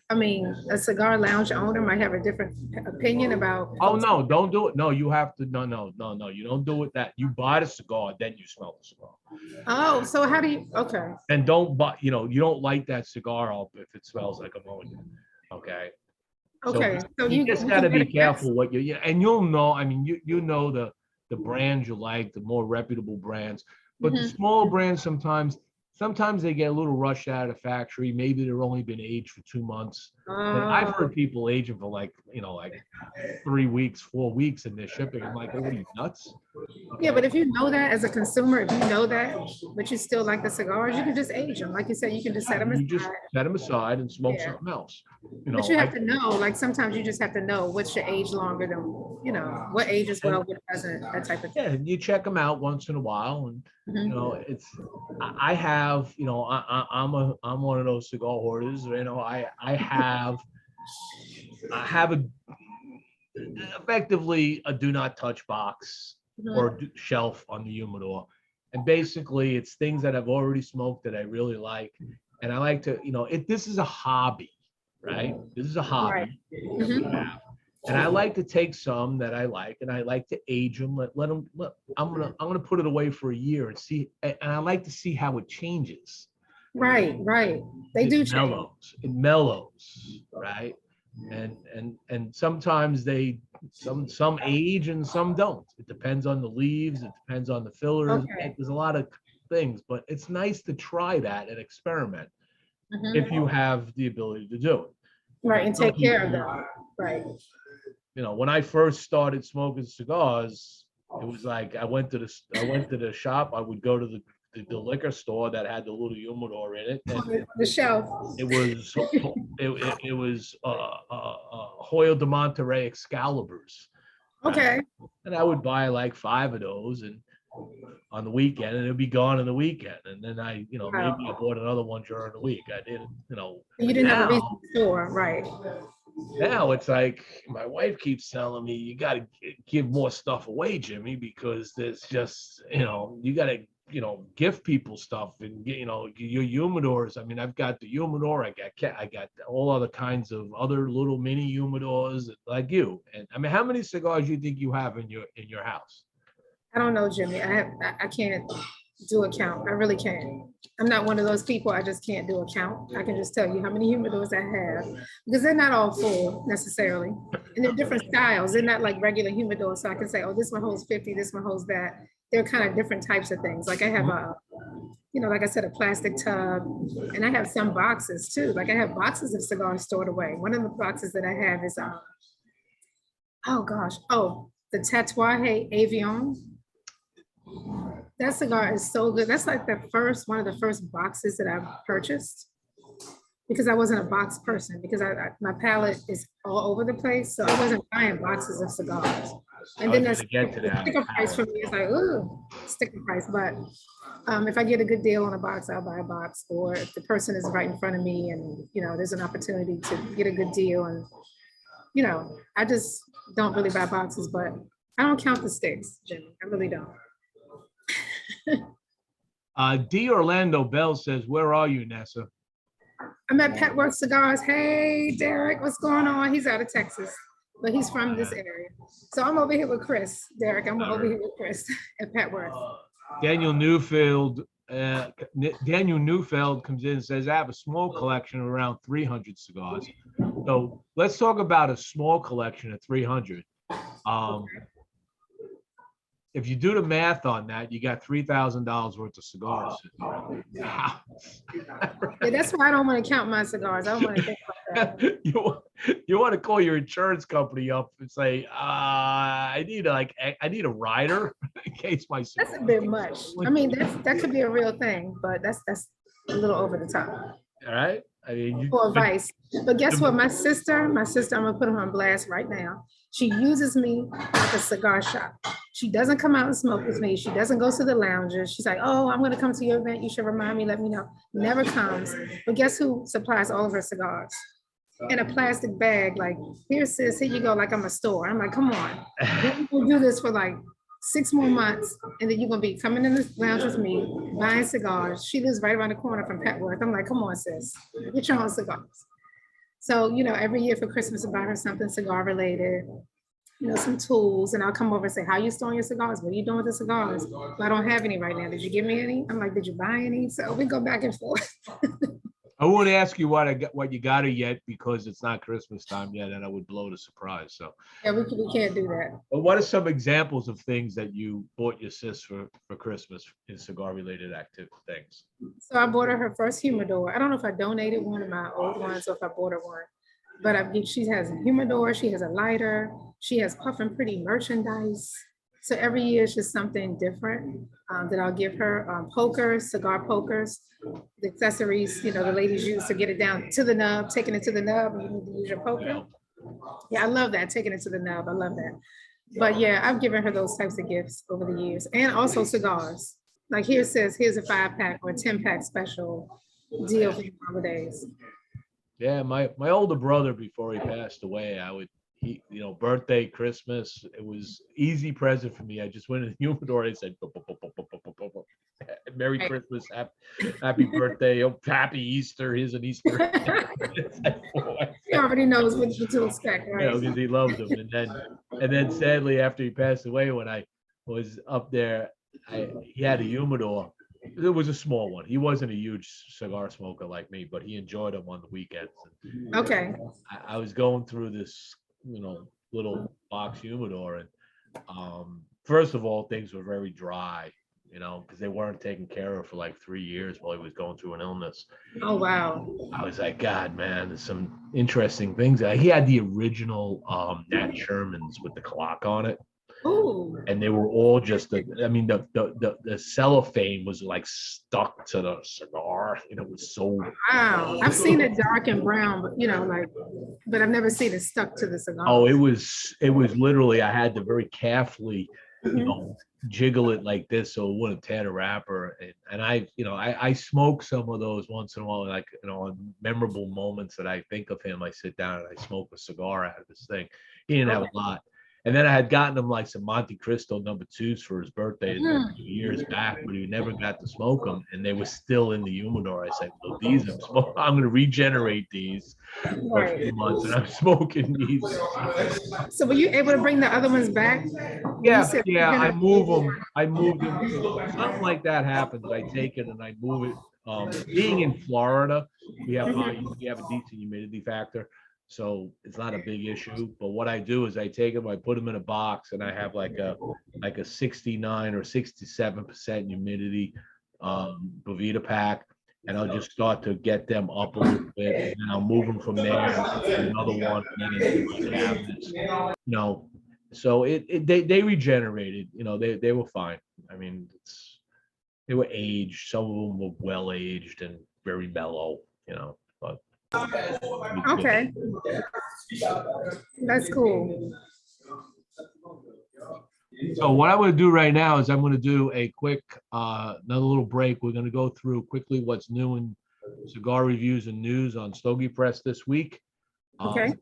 I mean, a cigar lounge owner might have a different opinion about. Oh no, don't do it. No, you have to. No, you don't do it. That you buy the cigar, then you smell the cigar. Oh, so how do you? Okay. And don't buy. You don't light that cigar up if it smells like ammonia. Okay. Okay. So you just got to be careful what you. And you'll know. I mean, you know the brands you like, the more reputable brands, but the smaller brands sometimes they get a little rushed out of the factory. Maybe they've only been aged for 2 months. But I've heard people aging for like 3 weeks, 4 weeks, and they're shipping. I'm like, what are you, nuts? Okay. Yeah, but if you know that as a consumer, if you know that, but you still like the cigars, you can just age them. Like you said, you can just set them aside. You just set them aside and smoke something else. But you have to know, like sometimes you just have to know what should age longer than, what ages well, what doesn't, that type of thing. Yeah, you check them out once in a while, and I have, I'm one of those cigar hoarders. I have effectively a do not touch box or shelf on the humidor, and basically it's things that I've already smoked that I really like, and I like to, this is a hobby, right? This is a hobby, right. And I like to take some that I like, and I like to age them. I'm gonna put it away for a year and see, and I like to see how it changes. Right. They do change. It mellows, right? And sometimes some age and some don't. It depends on the leaves. It depends on the fillers. Okay. There's a lot of things, but it's nice to try that and experiment if you have the ability to do it. Right, and take care of them. Right. When I first started smoking cigars, it was like I went to the shop. I would go to the liquor store that had the little humidor in it. And the shelf. It was Hoyle de Monterey Excaliburs. Okay. And I would buy like 5 of those, and on the weekend, and it'd be gone on the weekend. And then maybe I bought another one during the week. I didn't, You didn't have a reason to store, right? Now it's like my wife keeps telling me, you got to give more stuff away, Jimmie, because there's just, you got to gift people stuff and your humidors. I mean, I've got the humidor. I got all other kinds of other little mini humidors like you. And I mean, how many cigars do you think you have in your house? I don't know, Jimmie. I can't do a count. I really can't. I'm not one of those people. I just can't do a count. I can just tell you how many humidors I have because they're not all full necessarily, and they're different styles. They're not like regular humidors. So I can say, oh, this one holds 50. This one holds that. They're kind of different types of things. Like I have like I said, a plastic tub, and I have some boxes too. Like I have boxes of cigars stored away. One of the boxes that I have is the Tatuaje Avion. That cigar is so good. That's like one of the first boxes that I purchased because I wasn't a box person because my palate is all over the place. So I wasn't buying boxes of cigars. And then that's the sticker price for me is like, ooh, sticker price. But if I get a good deal on a box, I'll buy a box. Or if the person is right in front of me and, there's an opportunity to get a good deal. And, I just don't really buy boxes, but I don't count the sticks, Jimmie. I really don't. D. Orlando Bell says, where are you, Nessa? I'm at Petworth Cigars. Hey, Derek, what's going on? He's out of Texas, but he's from this area. So I'm over here with Chris, Derek. I'm over here with Chris at Petworth. Daniel Newfield comes in and says, I have a small collection of around 300 cigars. So let's talk about a small collection of 300. If you do the math on that, you got $3,000 worth of cigars. Wow. Yeah, that's why I don't want to count my cigars. I don't want to think about that. You want to call your insurance company up and say, I need a rider in case my cigars. That's a bit much. I mean, that could be a real thing, but that's a little over the top. All right. I mean, for advice. But guess what? My sister, I'm gonna put her on blast right now. She uses me like a cigar shop. She doesn't come out and smoke with me. She doesn't go to the lounges. She's like, oh, I'm gonna come to your event. You should remind me, let me know. Never comes. But guess who supplies all of her cigars? In a plastic bag, like, here, sis, here you go, like I'm a store. I'm like, come on. We'll do this for like 6 more months, and then you're gonna be coming in the lounge with me, buying cigars. She lives right around the corner from Petworth. I'm like, come on, sis, get your own cigars. So, every year for Christmas, I buy her something cigar related, some tools, and I'll come over and say, how you storing your cigars? What are you doing with the cigars? Well, I don't have any right now. Did you give me any? I'm like, did you buy any? So we go back and forth. I won't ask you what you got her yet because it's not Christmas time yet, and I would blow the surprise. So yeah, we can't do that. But what are some examples of things that you bought your sis for Christmas in cigar related active things? So I bought her first humidor. I don't know if I donated one of my old ones or if I bought her one, but she has a humidor. She has a lighter. She has Puffin Pretty merchandise. So every year it's just something different that I'll give her. Pokers, cigar pokers, the accessories, the ladies use to get it down to the nub, taking it to the nub, and you need to use your poker. Yeah, I love that, taking it to the nub. I love that. But yeah, I've given her those types of gifts over the years. And also cigars. Like here it says, here's a 5-pack or 10-pack special deal for the holidays. Yeah, my older brother, before he passed away, birthday, Christmas, it was easy present for me. I just went in the humidor and said, Merry Christmas, happy birthday, happy Easter, here's an Easter. He already knows what to expect, right? Because he loved him. And then sadly, after he passed away, when I was up there, he had a humidor. It was a small one. He wasn't a huge cigar smoker like me, but he enjoyed them on the weekends. Okay. I was going through this little box humidor, and first of all, things were very dry, because they weren't taken care of for like 3 years while he was going through an illness. Oh wow. I was like, God, man, there's some interesting things. He had the original Nat Shermans with the clock on it. Ooh. And they were all just the cellophane was like stuck to the cigar. It was so wow. I've seen it dark and brown, but but I've never seen it stuck to the cigar. Oh, it was literally, I had to very carefully, jiggle it like this so it wouldn't tear the wrapper. And I smoke some of those once in a while, like on memorable moments that I think of him. I sit down and I smoke a cigar out of this thing. He didn't have a lot. And then I had gotten him like some Monte Cristo #2s for his birthday years back, but he never got to smoke them, and they were still in the humidor. I said, "Well, these I'm going to regenerate these for a few months, and I'm smoking these." So were you able to bring the other ones back? Yeah. I move them. I moved them. If something like that happens, I take it and I move it. Being in Florida, we have a decent humidity factor, so it's not a big issue. But what I do is I take them, I put them in a box, and I have like a 69 or 67% humidity Bovita pack, and I'll just start to get them up a little bit, and then I'll move them from there to another one, and then into my cabinets. No, so they regenerated. They were fine. I mean, they were aged. Some of them were well aged and very mellow. But Okay, that's cool. So what I'm going to do right now is I'm going to do a quick another little break. We're going to go through quickly what's new in cigar reviews and news on Stogie Press this week. Okay.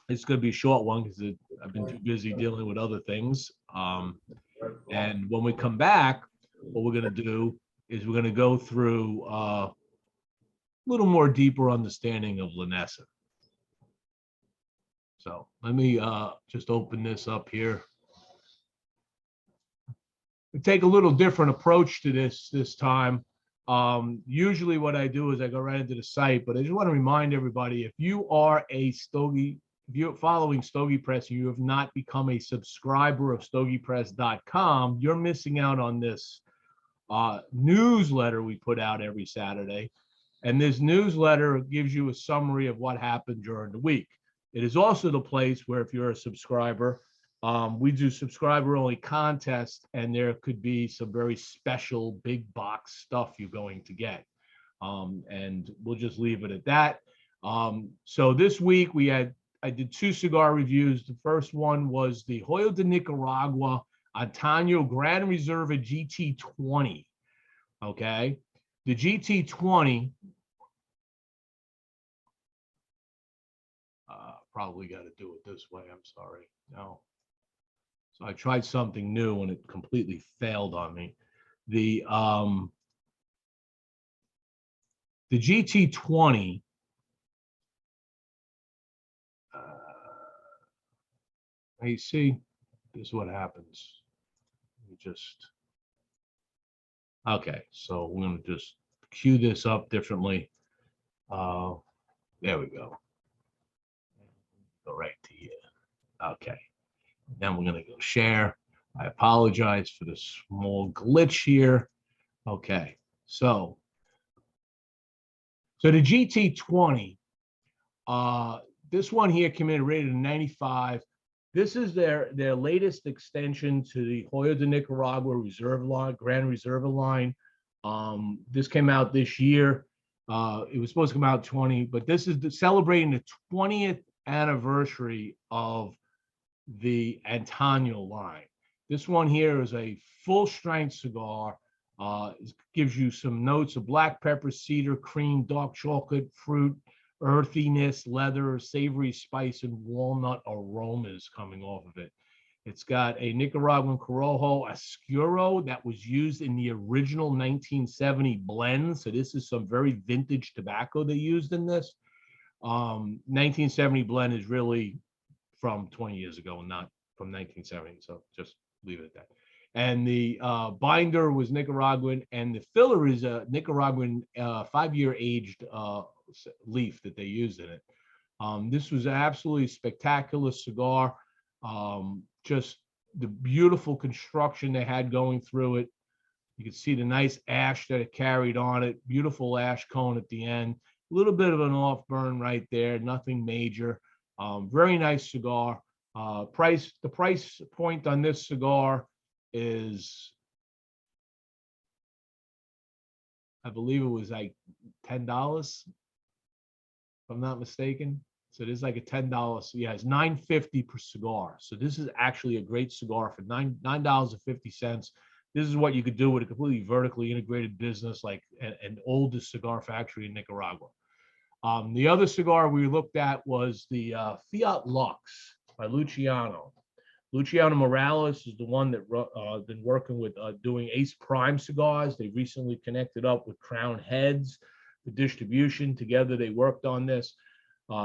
It's going to be a short one because I've been too busy dealing with other things. And when we come back, what we're going to do is we're going to go through a little more deeper understanding of Lynessa. So let me just open this up here. We take a little different approach to this time. Usually what I do is I go right into the site, but I just want to remind everybody, if you are if you're following Stogie Press and you have not become a subscriber of stogiepress.com, you're missing out on this newsletter we put out every Saturday. And this newsletter gives you a summary of what happened during the week. It is also the place where, if you're a subscriber, we do subscriber-only contests, and there could be some very special big box stuff you're going to get. And we'll just leave it at that. So this week I did 2 cigar reviews. The first one was the Hoyo de Nicaragua Antaño Gran Reserva GT20. Okay. The GT20, probably got to do it this way. I'm sorry. No. So I tried something new and it completely failed on me. The GT20, you see, this is what happens. Okay, so we're going to just cue this up differently. There we go. Go right to here. Okay. Then we're going to go share. I apologize for the small glitch here. Okay. So the GT20, this one here came in rated 95. This is their latest extension to the Hoyo de Nicaragua Reserve line, Grand Reserva line. This came out this year. It was supposed to come out 20, but this is celebrating the 20th anniversary of the Antaño line. This one here is a full strength cigar. It gives you some notes of black pepper, cedar, cream, dark chocolate, fruit, earthiness, leather, savory spice, and walnut aromas coming off of it. It's got a Nicaraguan Corojo Oscuro that was used in the original 1970 blend. So this is some very vintage tobacco they used in this. 1970 blend is really from 20 years ago, not from 1970. So just leave it at that. And the binder was Nicaraguan, and the filler is a Nicaraguan 5-year aged leaf that they used in it. This was an absolutely spectacular cigar. Just the beautiful construction they had going through it. You can see the nice ash that it carried on it. Beautiful ash cone at the end. A little bit of an off burn right there. Nothing major. Very nice cigar. The price point on this cigar is, I believe it was like $10, if I'm not mistaken. So there's like a $10. Yeah, it's $9.50 per cigar. So this is actually a great cigar for $9.50. This is what you could do with a completely vertically integrated business like an oldest cigar factory in Nicaragua. The other cigar we looked at was the Fiat Lux by Luciano. Luciano Morales is the one that been working with doing Ace Prime cigars. They recently connected up with Crown Heads for distribution. Together, they worked on this.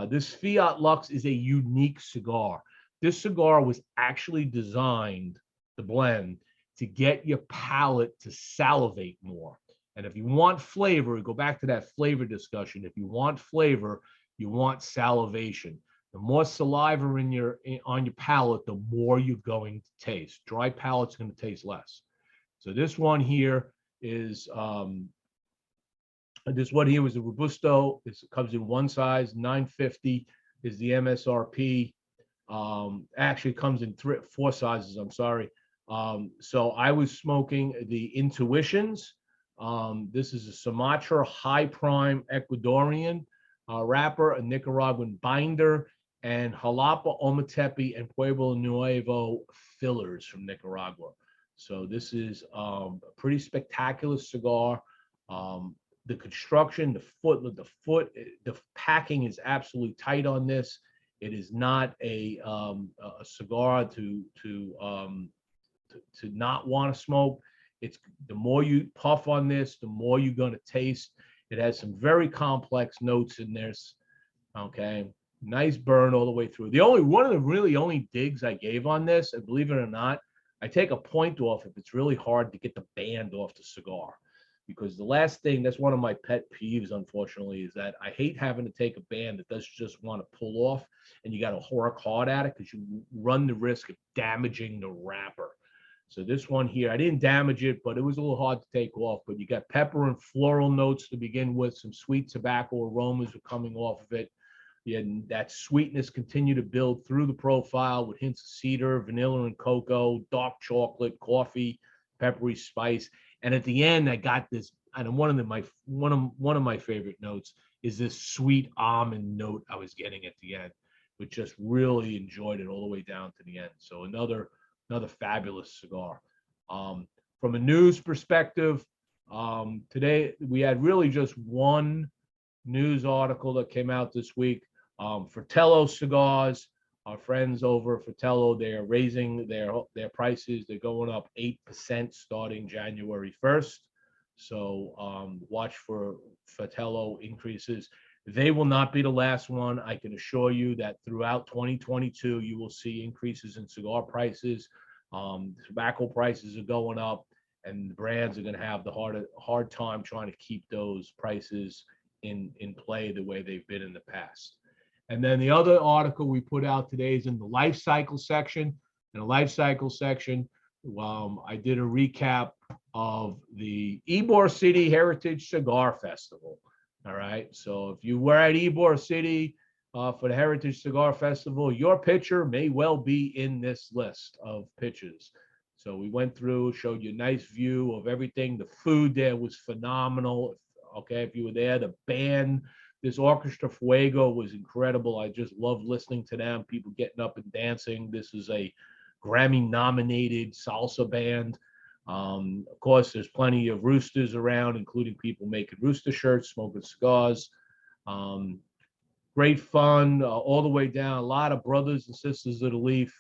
This Fiat Lux is a unique cigar. This cigar was actually designed, the blend, to get your palate to salivate more. And if you want flavor, go back to that flavor discussion. If you want flavor, you want salivation. The more saliva on your palate, the more you're going to taste. Dry palate's going to taste less. So this one here is this one here was a Robusto. This comes in one size, 950 is the MSRP. Actually comes in four sizes. I'm sorry. So I was smoking the Intuitions. This is a Sumatra High Prime Ecuadorian wrapper, a Nicaraguan binder, and Jalapa, Ometepe, and Pueblo Nuevo fillers from Nicaragua. So this is a pretty spectacular cigar. The construction, the packing is absolutely tight on this. It is not a cigar to not want to smoke. It's the more you puff on this, the more you're going to taste. It has some very complex notes in this. Okay, nice burn all the way through. One of the really only digs I gave on this, and believe it or not, I take a point off if it's really hard to get the band off the cigar. Because the last thing, that's one of my pet peeves, unfortunately, is that I hate having to take a band that doesn't just want to pull off, and you got to work hard at it because you run the risk of damaging the wrapper. So this one here, I didn't damage it, but it was a little hard to take off. But you got pepper and floral notes to begin with. Some sweet tobacco aromas are coming off of it. Yeah, that sweetness continue to build through the profile with hints of cedar, vanilla and cocoa, dark chocolate, coffee, peppery spice. And at the end, I got this, and one of my favorite notes is this sweet almond note I was getting at the end, which just really enjoyed it all the way down to the end. So another fabulous cigar. From a news perspective, today we had really just one news article that came out this week. Fratello Cigars, our friends over at Fratello, they are raising their prices. They're going up 8% starting January 1st. So watch for Fratello increases. They will not be the last one. I can assure you that throughout 2022, you will see increases in cigar prices. Tobacco prices are going up, and the brands are going to have the hard time trying to keep those prices in play the way they've been in the past. And then the other article we put out today is in the life cycle section. In the life cycle section, I did a recap of the Ybor City Heritage Cigar Festival. All right. So if you were at Ybor City for the Heritage Cigar Festival, your picture may well be in this list of pictures. So we went through, showed you a nice view of everything. The food there was phenomenal. Okay. If you were there, the band, this Orchestra Fuego was incredible. I just loved listening to them, people getting up and dancing. This is a Grammy-nominated salsa band. Of course, there's plenty of roosters around, including people making rooster shirts, smoking cigars. Great fun all the way down. A lot of brothers and sisters of the leaf.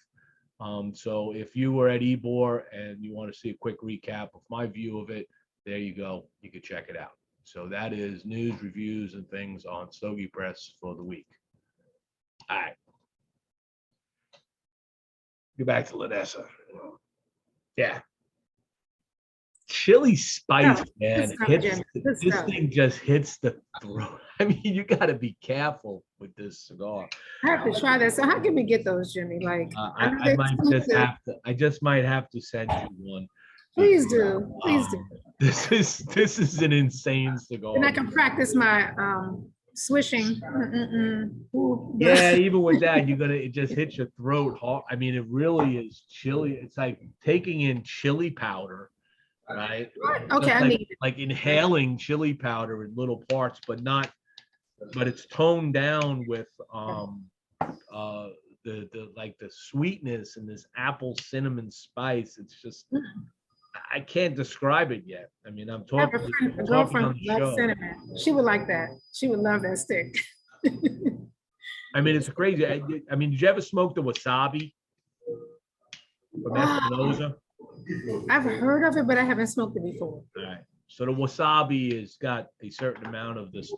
So if you were at Ybor and you want to see a quick recap of my view of it, there you go. You can check it out. So that is news, reviews, and things on Stogie Press for the week. All right. Get back to Lenessa. Yeah. Chili spice, man. This thing just hits the throat. I mean, you got to be careful with this cigar. I have to try this. So how can we get those, Jimmie? Like, I might just have to. I just might have to send you one. Please do. Please do. This is an insane cigar. And I can practice my swishing. Yeah, even with that, it just hits your throat hard. I mean, it really is chili. It's like taking in chili powder, right? Okay, I need it. Like inhaling chili powder in little parts, but it's toned down with the sweetness and this apple cinnamon spice. It's just, I can't describe it yet. I mean, I'm talking. A girlfriend loves cinnamon. She would like that. She would love that stick. I mean, it's crazy. I mean, did you ever smoke the wasabi? from Ah, Espinosa? I've heard of it, but I haven't smoked it before. All right. So the wasabi has got a certain amount of this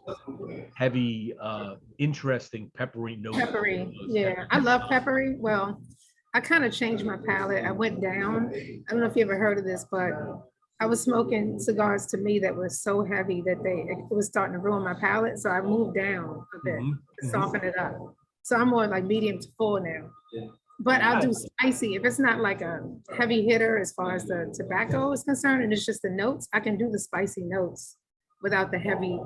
heavy, interesting peppery note. Peppery, yeah. I love peppery. Well, I kind of changed my palate. I went down. I don't know if you ever heard of this, but I was smoking cigars to me that were so heavy that it was starting to ruin my palate. So I moved down a bit to soften it up. So I'm more like medium to full now. But I'll do spicy. If it's not like a heavy hitter as far as the tobacco is concerned, and it's just the notes, I can do the spicy notes without the heavy,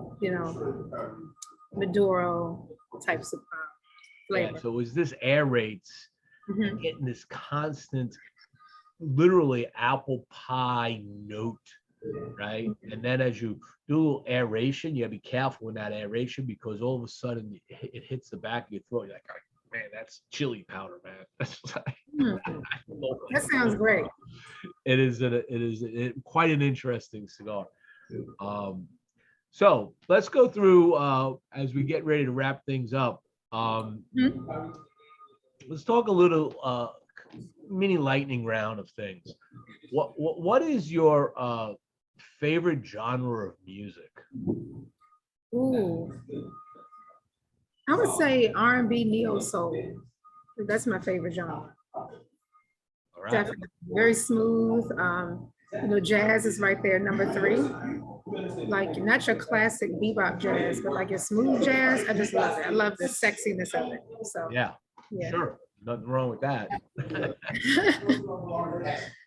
Maduro types of flavor. Yeah, so as this aerates, Mhm. getting this constant, literally apple pie note, right? And then as you do a little aeration, you gotta be careful in that aeration because all of a sudden it hits the back of your throat. You're like, oh, man, that's chili powder, man. That's like, That sounds great. it is quite an interesting cigar. So let's go through as we get ready to wrap things up. Let's talk a little mini lightning round of things. What is your favorite genre of music? Ooh, I would say R&B neo soul. That's my favorite genre. All right. Definitely very smooth. Jazz is right there, number 3. Like not your classic bebop jazz, but like your smooth jazz. I just love it. I love the sexiness of it. So Yeah. yeah. Sure. Nothing wrong with that.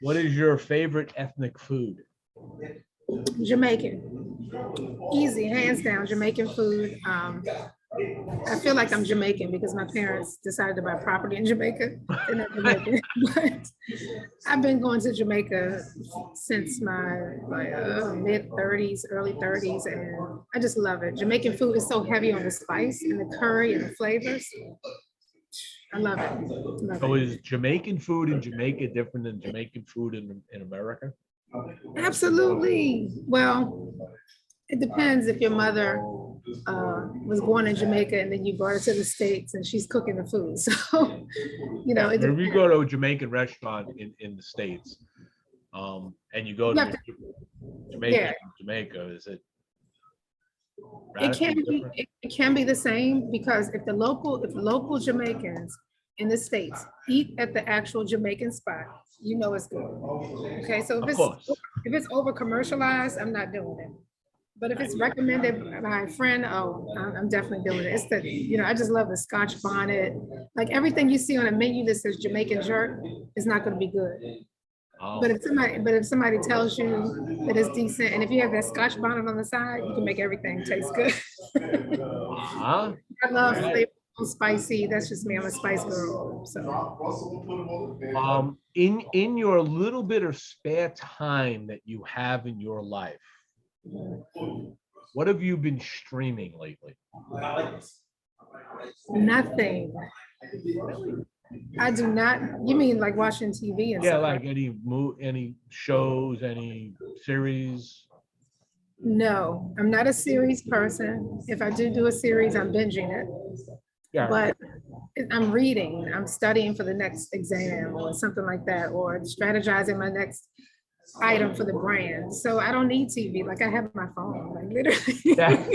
What is your favorite ethnic food? Jamaican. Easy, hands down, Jamaican food. I feel like I'm Jamaican because my parents decided to buy property in Jamaica. They're not Jamaican, but I've been going to Jamaica since my mid 30s, early 30s, and I just love it. Jamaican food is so heavy on the spice and the curry and the flavors. I love it. Love So it. is Jamaican food in Jamaica different than Jamaican food in America? Absolutely. Well, it depends if your mother was born in Jamaica and then you brought her to the States and she's cooking the food. So, it If you go to a Jamaican restaurant in the States, and you go to Jamaica, is it? It can be the same because if local Jamaicans in the States eat at the actual Jamaican spot, it's good. Okay, so if it's over commercialized, I'm not doing it. But if it's recommended by a friend, I'm definitely doing it. It's I just love the Scotch bonnet. Like everything you see on a menu that says Jamaican jerk is not going to be good. Oh. But if somebody tells you that it's decent, and if you have that Scotch bonnet on the side, you can make everything taste good. I love flavor, spicy. That's just me. I'm a spice girl. So, in your little bit of spare time that you have in your life, what have you been streaming lately? Nothing. I do not. You mean like watching TV and stuff? Like any shows, any series? No, I'm not a series person. If I do a series, I'm binging it. Yeah. But I'm reading, I'm studying for the next exam or something like that, or strategizing my next item for the brand. So I don't need TV. Like I have my phone, like literally. Yeah.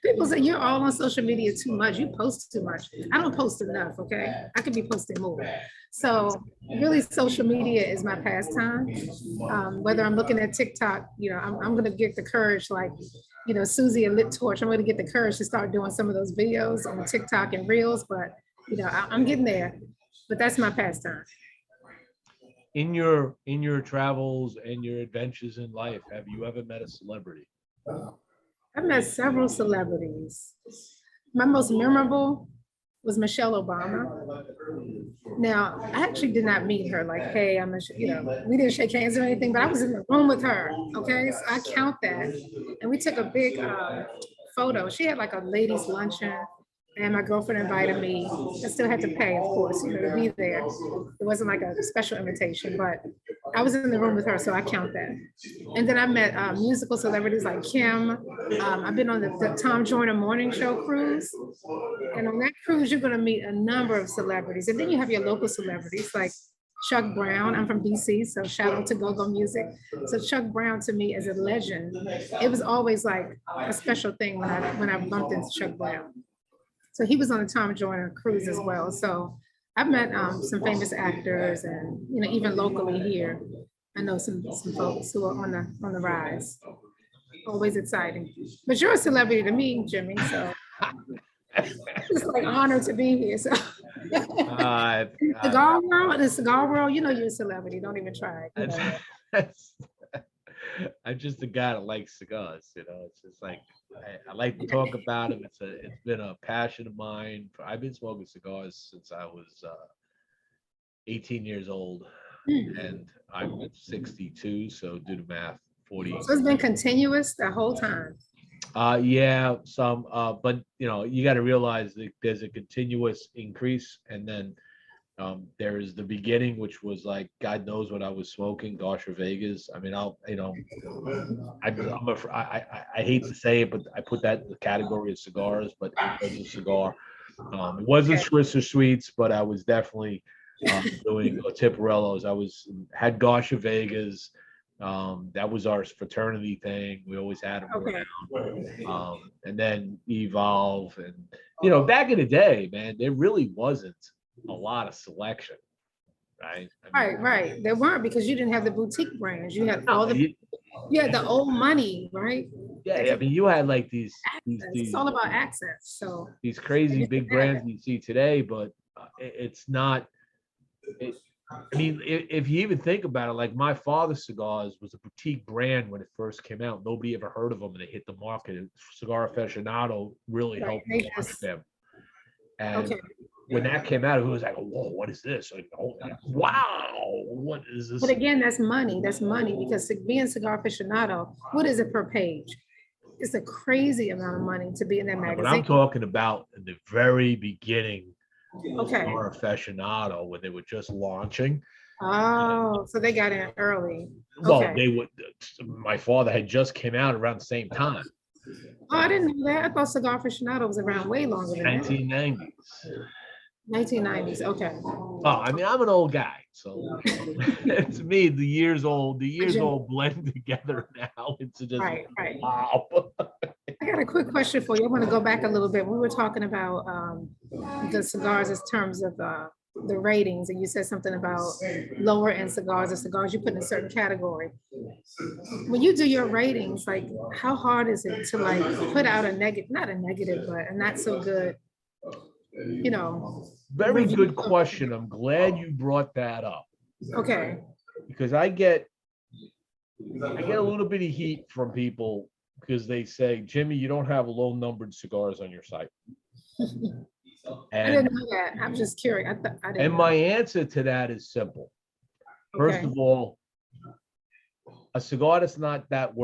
People say you're all on social media too much. You post too much. I don't post enough. Okay, I could be posting more. So really, social media is my pastime. Whether I'm looking at TikTok, I'm gonna get the courage, like Susie and Lit Torch. I'm gonna get the courage to start doing some of those videos on TikTok and Reels. But I'm getting there. But that's my pastime. In your travels and your adventures in life, have you ever met a celebrity? I've met several celebrities. My most memorable was Michelle Obama. Now, I actually did not meet her like, hey, we didn't shake hands or anything, but I was in the room with her, okay? So I count that. And we took a big photo. She had like a ladies' luncheon, and my girlfriend invited me. I still had to pay, of course, to be there. It wasn't like a special invitation, but I was in the room with her, so I count that. And then I met musical celebrities like Kim. I've been on the Tom Joyner Morning Show cruise. And on that cruise, you're gonna meet a number of celebrities. And then you have your local celebrities like Chuck Brown. I'm from DC, so shout out to Go-Go Music. So Chuck Brown to me is a legend. It was always like a special thing when I bumped into Chuck Brown. So he was on the Tom Joyner cruise as well. So I've met some famous actors, and even locally here, I know some folks who are on the rise. Always exciting. But you're a celebrity to me, Jimmie. So it's like an honor to be here. So cigar world, in the cigar world, you're a celebrity. Don't even try. I'm just a guy that likes cigars. It's just like I like to talk about them. It's been a passion of mine. I've been smoking cigars since I was 18 years old, and I'm 62. So do the math. 40. So it's been continuous the whole time. Yeah, some, but you got to realize that there's a continuous increase, and then there is the beginning, which was like God knows what I was smoking, Gosher Vegas. I mean, I hate to say it, but I put that in the category of cigars, but it was a cigar. It wasn't Swiss or Sweets, but I was definitely doing Tipperellos. had Gosher Vegas. That was our fraternity thing. We always had them around. And then Evolve, and back in the day, man, there really wasn't a lot of selection, right? Right. There weren't, because you didn't have the boutique brands. You had you had the old money, right? Yeah, I mean, you had like these it's all about access. So these crazy big brands you see today, but it's not. I mean, if you even think about it, like my father's cigars was a boutique brand when it first came out. Nobody ever heard of them, and they hit the market. Cigar Aficionado really helped launch them. And when that came out, it was like, whoa, what is this? Like, oh, wow, what is this? But again, that's money. That's money, because being Cigar Aficionado, what is it per page? It's a crazy amount of money to be in that magazine. But I'm talking about in the very beginning. Cigar Aficionado, when they were just launching. Oh, so they got in early. Well, they would. My father had just came out around the same time. Oh, I didn't know that. I thought Cigar Aficionado was around way longer than 1990s. 1990s. Okay. Oh, I mean, I'm an old guy, so to me, the years old blend together now. It's just right. Wow. I got a quick question for you. I want to go back a little bit. We were talking about the cigars in terms of the ratings, and you said something about lower end cigars or cigars you put in a certain category. When you do your ratings, like, how hard is it to like put out not a negative, but a not so good, Very good question. I'm glad you brought that up. Okay. Because I get a little bit of heat from people because they say, Jimmie, you don't have low numbered cigars on your site. I didn't know that. I'm just curious. I didn't know. My answer to that is simple. First of all, a cigar that's not that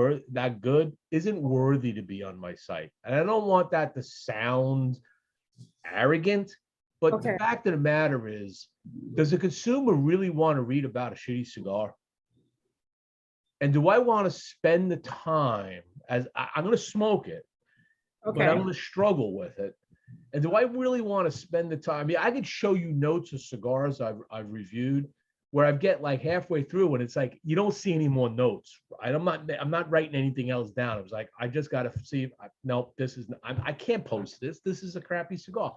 good isn't worthy to be on my site. And I don't want that to sound arrogant, but the fact of the matter is, does a consumer really want to read about a shitty cigar? And do I want to spend the time, as I'm going to smoke it, but I'm going to struggle with it? And do I really want to spend the time? I mean, I could show you notes of cigars I've reviewed where I get like halfway through and it's like, you don't see any more notes. Right? I'm not writing anything else down. It was like, I just got to see. Nope, I can't post this. This is a crappy cigar.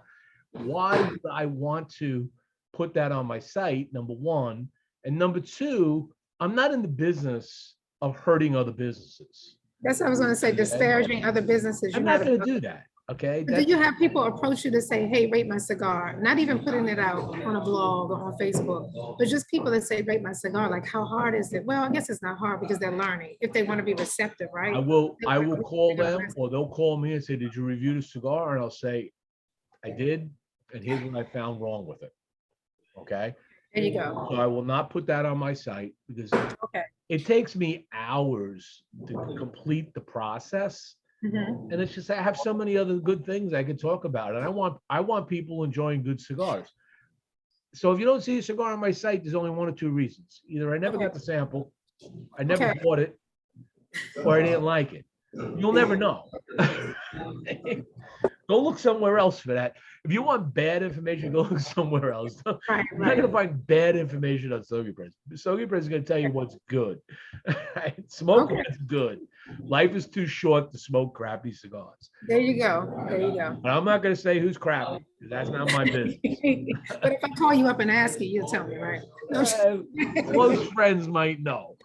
Why do I want to put that on my site? Number one. And number two, I'm not in the business of hurting other businesses. That's what I was going to say, disparaging other businesses. I'm not going to do that. Okay. Do you have people approach you to say, hey, rate my cigar? Not even putting it out on a blog or on Facebook, but just people that say, rate my cigar. Like, how hard is it? Well, I guess it's not hard because they're learning if they want to be receptive, right? I will call them, or they'll call me and say, did you review the cigar? And I'll say, I did. And here's what I found wrong with it. Okay. There you go. So I will not put that on my site because it takes me hours to complete the process. Mm-hmm. And it's just, I have so many other good things I could talk about. And I want people enjoying good cigars. So if you don't see a cigar on my site, there's only one or two reasons. Either I never got the sample, I never bought it, or I didn't like it. You'll never know. Go look somewhere else for that. If you want bad information, go look somewhere else. Right, You're not right. gonna find bad information on Stogie Press. Stogie Press is gonna tell you what's good. Smoke Okay. what's good. Life is too short to smoke crappy cigars. There you go. There you go. But I'm not gonna say who's crappy, because that's not my business. But if I call you up and ask you, you'll tell me, right? No, Close friends might know.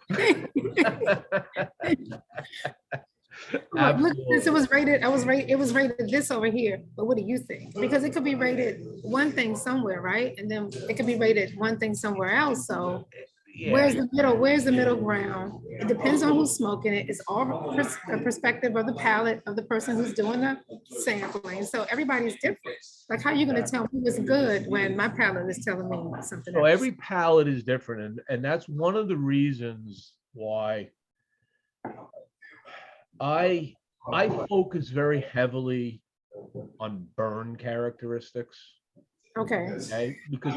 look, look, this, it was rated, it was rated this over here, but what do you think? Because it could be rated one thing somewhere, right? And then it could be rated one thing somewhere else, so where's the middle, where's the middle ground? It depends on who's smoking it. It's all a perspective of the palate of the person who's doing the sampling, so everybody's different. Like, how are you gonna tell me what's good when my palate is telling me something So else? every palate is different, and that's one of the reasons why I focus very heavily on burn characteristics. Okay, because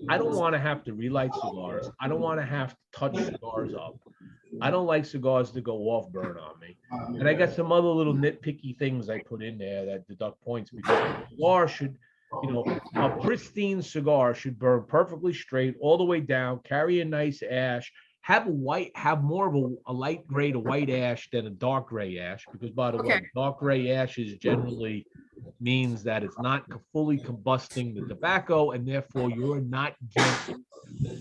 I don't want to have to relight cigars. I don't want to have to touch cigars up. I don't like cigars to go off burn on me. And I got some other little nitpicky things I put in there that deduct points, because a cigar should, a pristine cigar should burn perfectly straight all the way down, carry a nice ash, have more of a light gray to white ash than a dark gray ash, because by the way, dark gray ashes generally means that it's not fully combusting the tobacco, and therefore you're not getting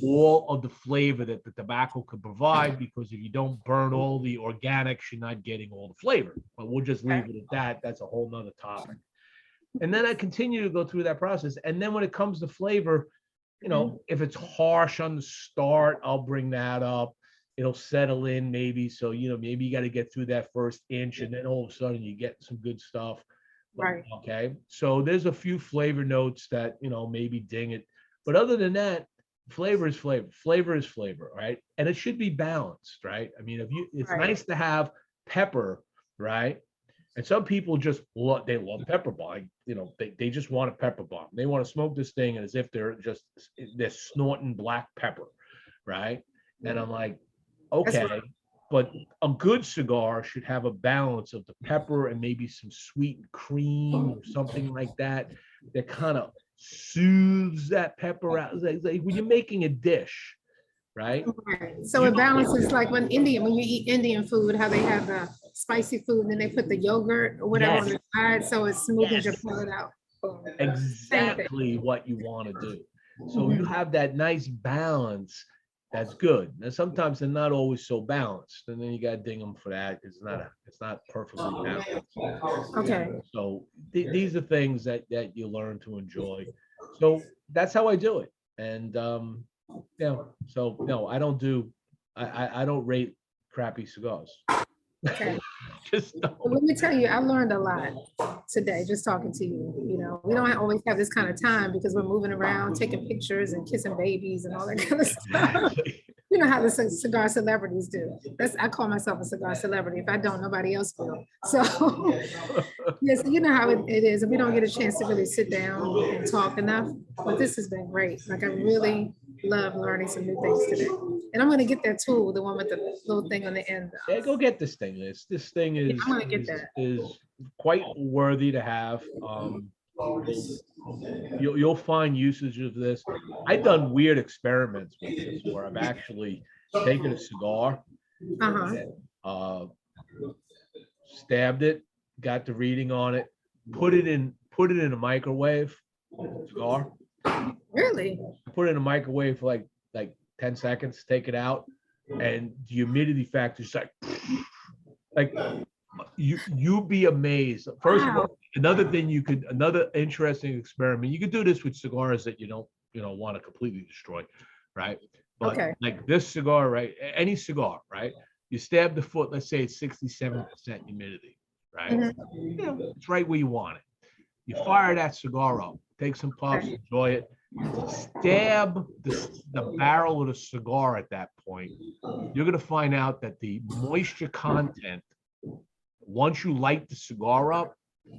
all of the flavor that the tobacco could provide, because if you don't burn all the organics, you're not getting all the flavor. But we'll just leave it at that. That's a whole nother topic. And then I continue to go through that process. And then when it comes to flavor, if it's harsh on the start, I'll bring that up. It'll settle in maybe. So, maybe you got to get through that first inch, and then all of a sudden you get some good stuff. Right. Okay. So there's a few flavor notes that, maybe ding it. But other than that, flavor is flavor. Flavor is flavor, right? And it should be balanced, right? I mean, it's nice to have pepper, right? And some people just love pepper bomb. They just want a pepper bomb. They want to smoke this thing as if they're snorting black pepper, right? And I'm like, okay, but a good cigar should have a balance of the pepper and maybe some sweet cream or something like that kind of soothes that pepper out. Like when you're making a dish, right? So it balances, like when you eat Indian food, how they have the spicy food and then they put the yogurt or whatever on the side, so it smooths your palate out. Exactly what you want to do. So you have that nice balance. That's good. And sometimes they're not always so balanced, and then you got to ding them for that. It's not perfectly balanced. Okay. So these are things that you learn to enjoy. So that's how I do it. And so no, I don't rate crappy cigars. Okay. Just don't. Well, let me tell you, I learned a lot today just talking to you. We don't always have this kind of time because we're moving around, taking pictures and kissing babies and all that kind of stuff. Exactly. You know how the cigar celebrities do. I call myself a cigar celebrity. If I don't, nobody else will. So yes, you know how it is. And we don't get a chance to really sit down and talk enough. But this has been great. Like, I really love learning some new things today. And I'm gonna get that tool, the one with the little thing on the end. Yeah, go get this thing. This thing is, I'm gonna get that. is quite worthy to have. You'll find usage of this. I've done weird experiments with this where I've actually taken a cigar, stabbed it, got the reading on it, put it in a microwave. Cigar. Really? Put it in a microwave for like 10 seconds, take it out, and the humidity factor is like you'd be amazed. First of all, another interesting experiment. You could do this with cigars that you don't want to completely destroy, right? But like this cigar, right? Any cigar, right? You stab the foot, let's say it's 67% humidity, right? It's right where you want it. You fire that cigar up, take some puffs, enjoy it. Stab the barrel of the cigar at that point. You're going to find out that the moisture content, once you light the cigar up,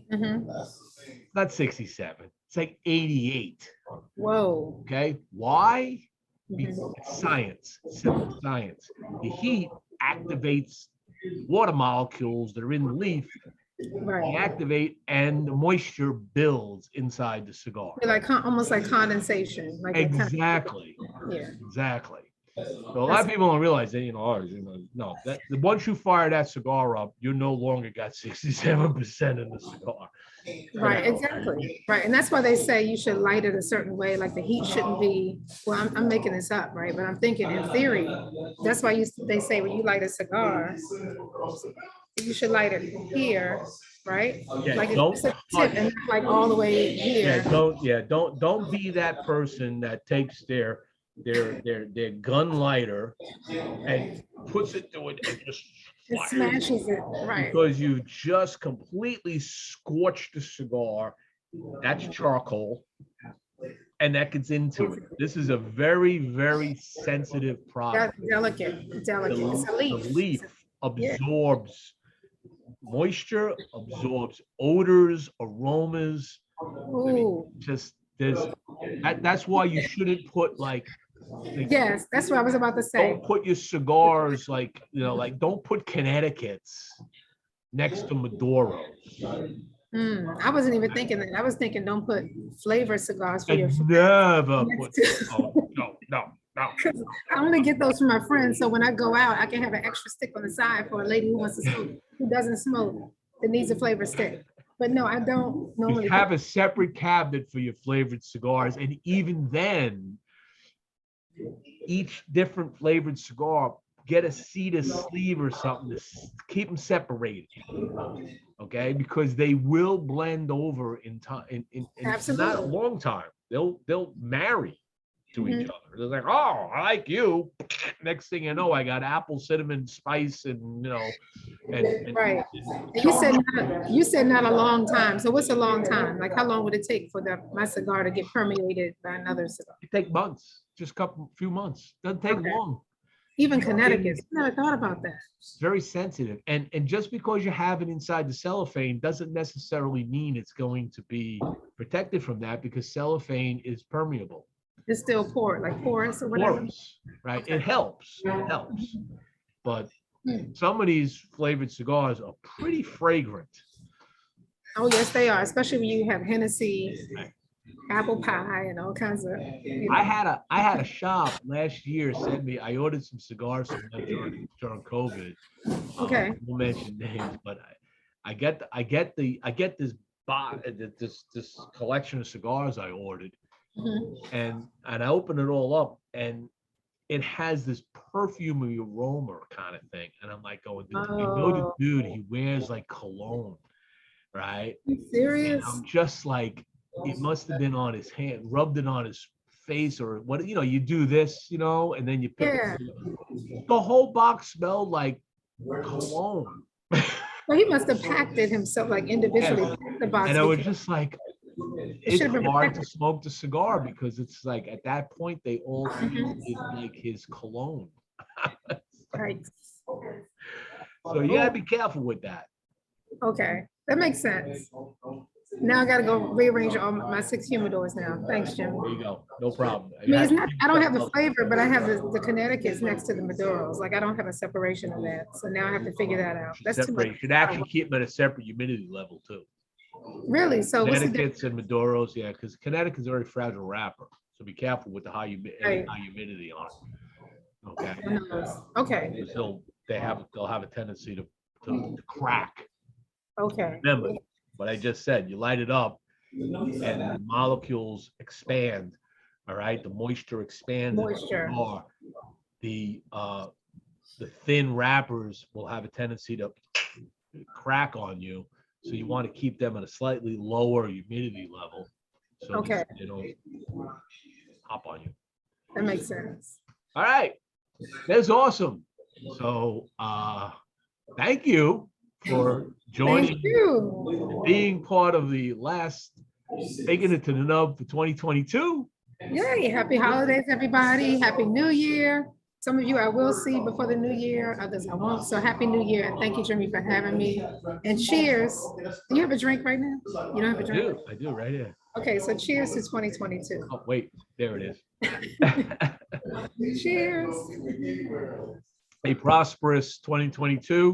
it's not 67. It's like 88. Whoa. Okay. Why? Because it's science, simple science. The heat activates water molecules that are in the leaf, Right. they activate and the moisture builds inside the cigar. Like almost like condensation. Like Exactly. Yeah. Exactly. So a lot of people don't realize that, no, that once you fire that cigar up, you no longer got 67% in the cigar. Right, exactly. Right. And that's why they say you should light it a certain way, like the heat shouldn't be, well, I'm making this up, right? But I'm thinking in theory, that's why they say when you light a cigar, you should light it here, right? Yeah, Like don't it's a tip and not like all the way here. don't be that person that takes their gun lighter and puts it through it and just It smashes it, right? because you just completely scorched the cigar. That's charcoal, and that gets into it. This is a very, very sensitive product. That's delicate, delicate. It's a The leaf. leaf absorbs moisture, absorbs odors, aromas. Ooh. Just that's why you shouldn't put like Yes, that's what I was about to say. don't put your cigars like don't put Connecticut's next to Maduros. I wasn't even thinking that. I was thinking don't put flavor cigars for your friends. Never put no. I only get those from my friends, so when I go out, I can have an extra stick on the side for a lady who wants to smoke, who doesn't smoke, that needs a flavor stick. But no, I don't normally. You have a separate cabinet for your flavored cigars, and even then, each different flavored cigar, get a cedar sleeve or something to keep them separated. Okay, because they will blend over in time. In not a long time. They'll marry to each other. They're like, oh, I like you. Next thing you know, I got apple, cinnamon, spice, and right. You said not a long time. So what's a long time? Like how long would it take for my cigar to get permeated by another cigar? It take months, just few months. Doesn't take long. Even Connecticut. I never thought about that. It's very sensitive, and just because you have it inside the cellophane doesn't necessarily mean it's going to be protected from that, because cellophane is permeable. It's still porous or whatever. Porous, right? Okay. It helps, but some of these flavored cigars are pretty fragrant. Oh yes, they are, especially when you have Hennessy, apple pie, and all kinds of. I had a shop last year send me. I ordered some cigars from them during COVID. Okay. We'll mention names, but I get this collection of cigars I ordered. And I open it all up, and it has this perfumey aroma kind of thing, and I'm like going, the dude, he wears like cologne, right? Are you serious? And I'm just like, it must have been on his hand, rubbed it on his face, or what? You do this, and then you pick it. The whole box smelled like cologne. Well, he must have packed it himself, like individually. The box, and I was just like, it's hard to smoke the cigar, because it's like at that point they all is like his cologne. Right. So you gotta be careful with that. Okay, that makes sense. Now I gotta go rearrange all my 6 humidors now. Thanks, Jim. There you go. No problem. I mean, it's not, I don't have the flavor, but I have the Connecticut's next to the Maduros. Like I don't have a separation of that. So now I have to figure that out. That's too much. You should actually keep them at a separate humidity level too. Really? So what's the difference? Connecticut's and Maduros, yeah, because Connecticut's a very fragile wrapper. So be careful with the high humidity on it. Okay. Okay. They'll have a tendency to crack. Okay. Remember what I just said, you light it up and the molecules expand. All right, the moisture expands. The thin wrappers will have a tendency to crack on you. So you want to keep them at a slightly lower humidity level, so they don't hop on you. That makes sense. All right, that's awesome. So thank you for joining, being part of the last Taking It to the Nub for 2022. Yay! Happy holidays, everybody. Happy New Year. Some of you I will see before the new year, others I won't. So happy New Year, and thank you, Jimmie, for having me. And cheers. Do you have a drink right now? You don't have a drink? I do right here. Okay, so cheers to 2022. Oh, wait, there it is. Cheers. A prosperous 2022.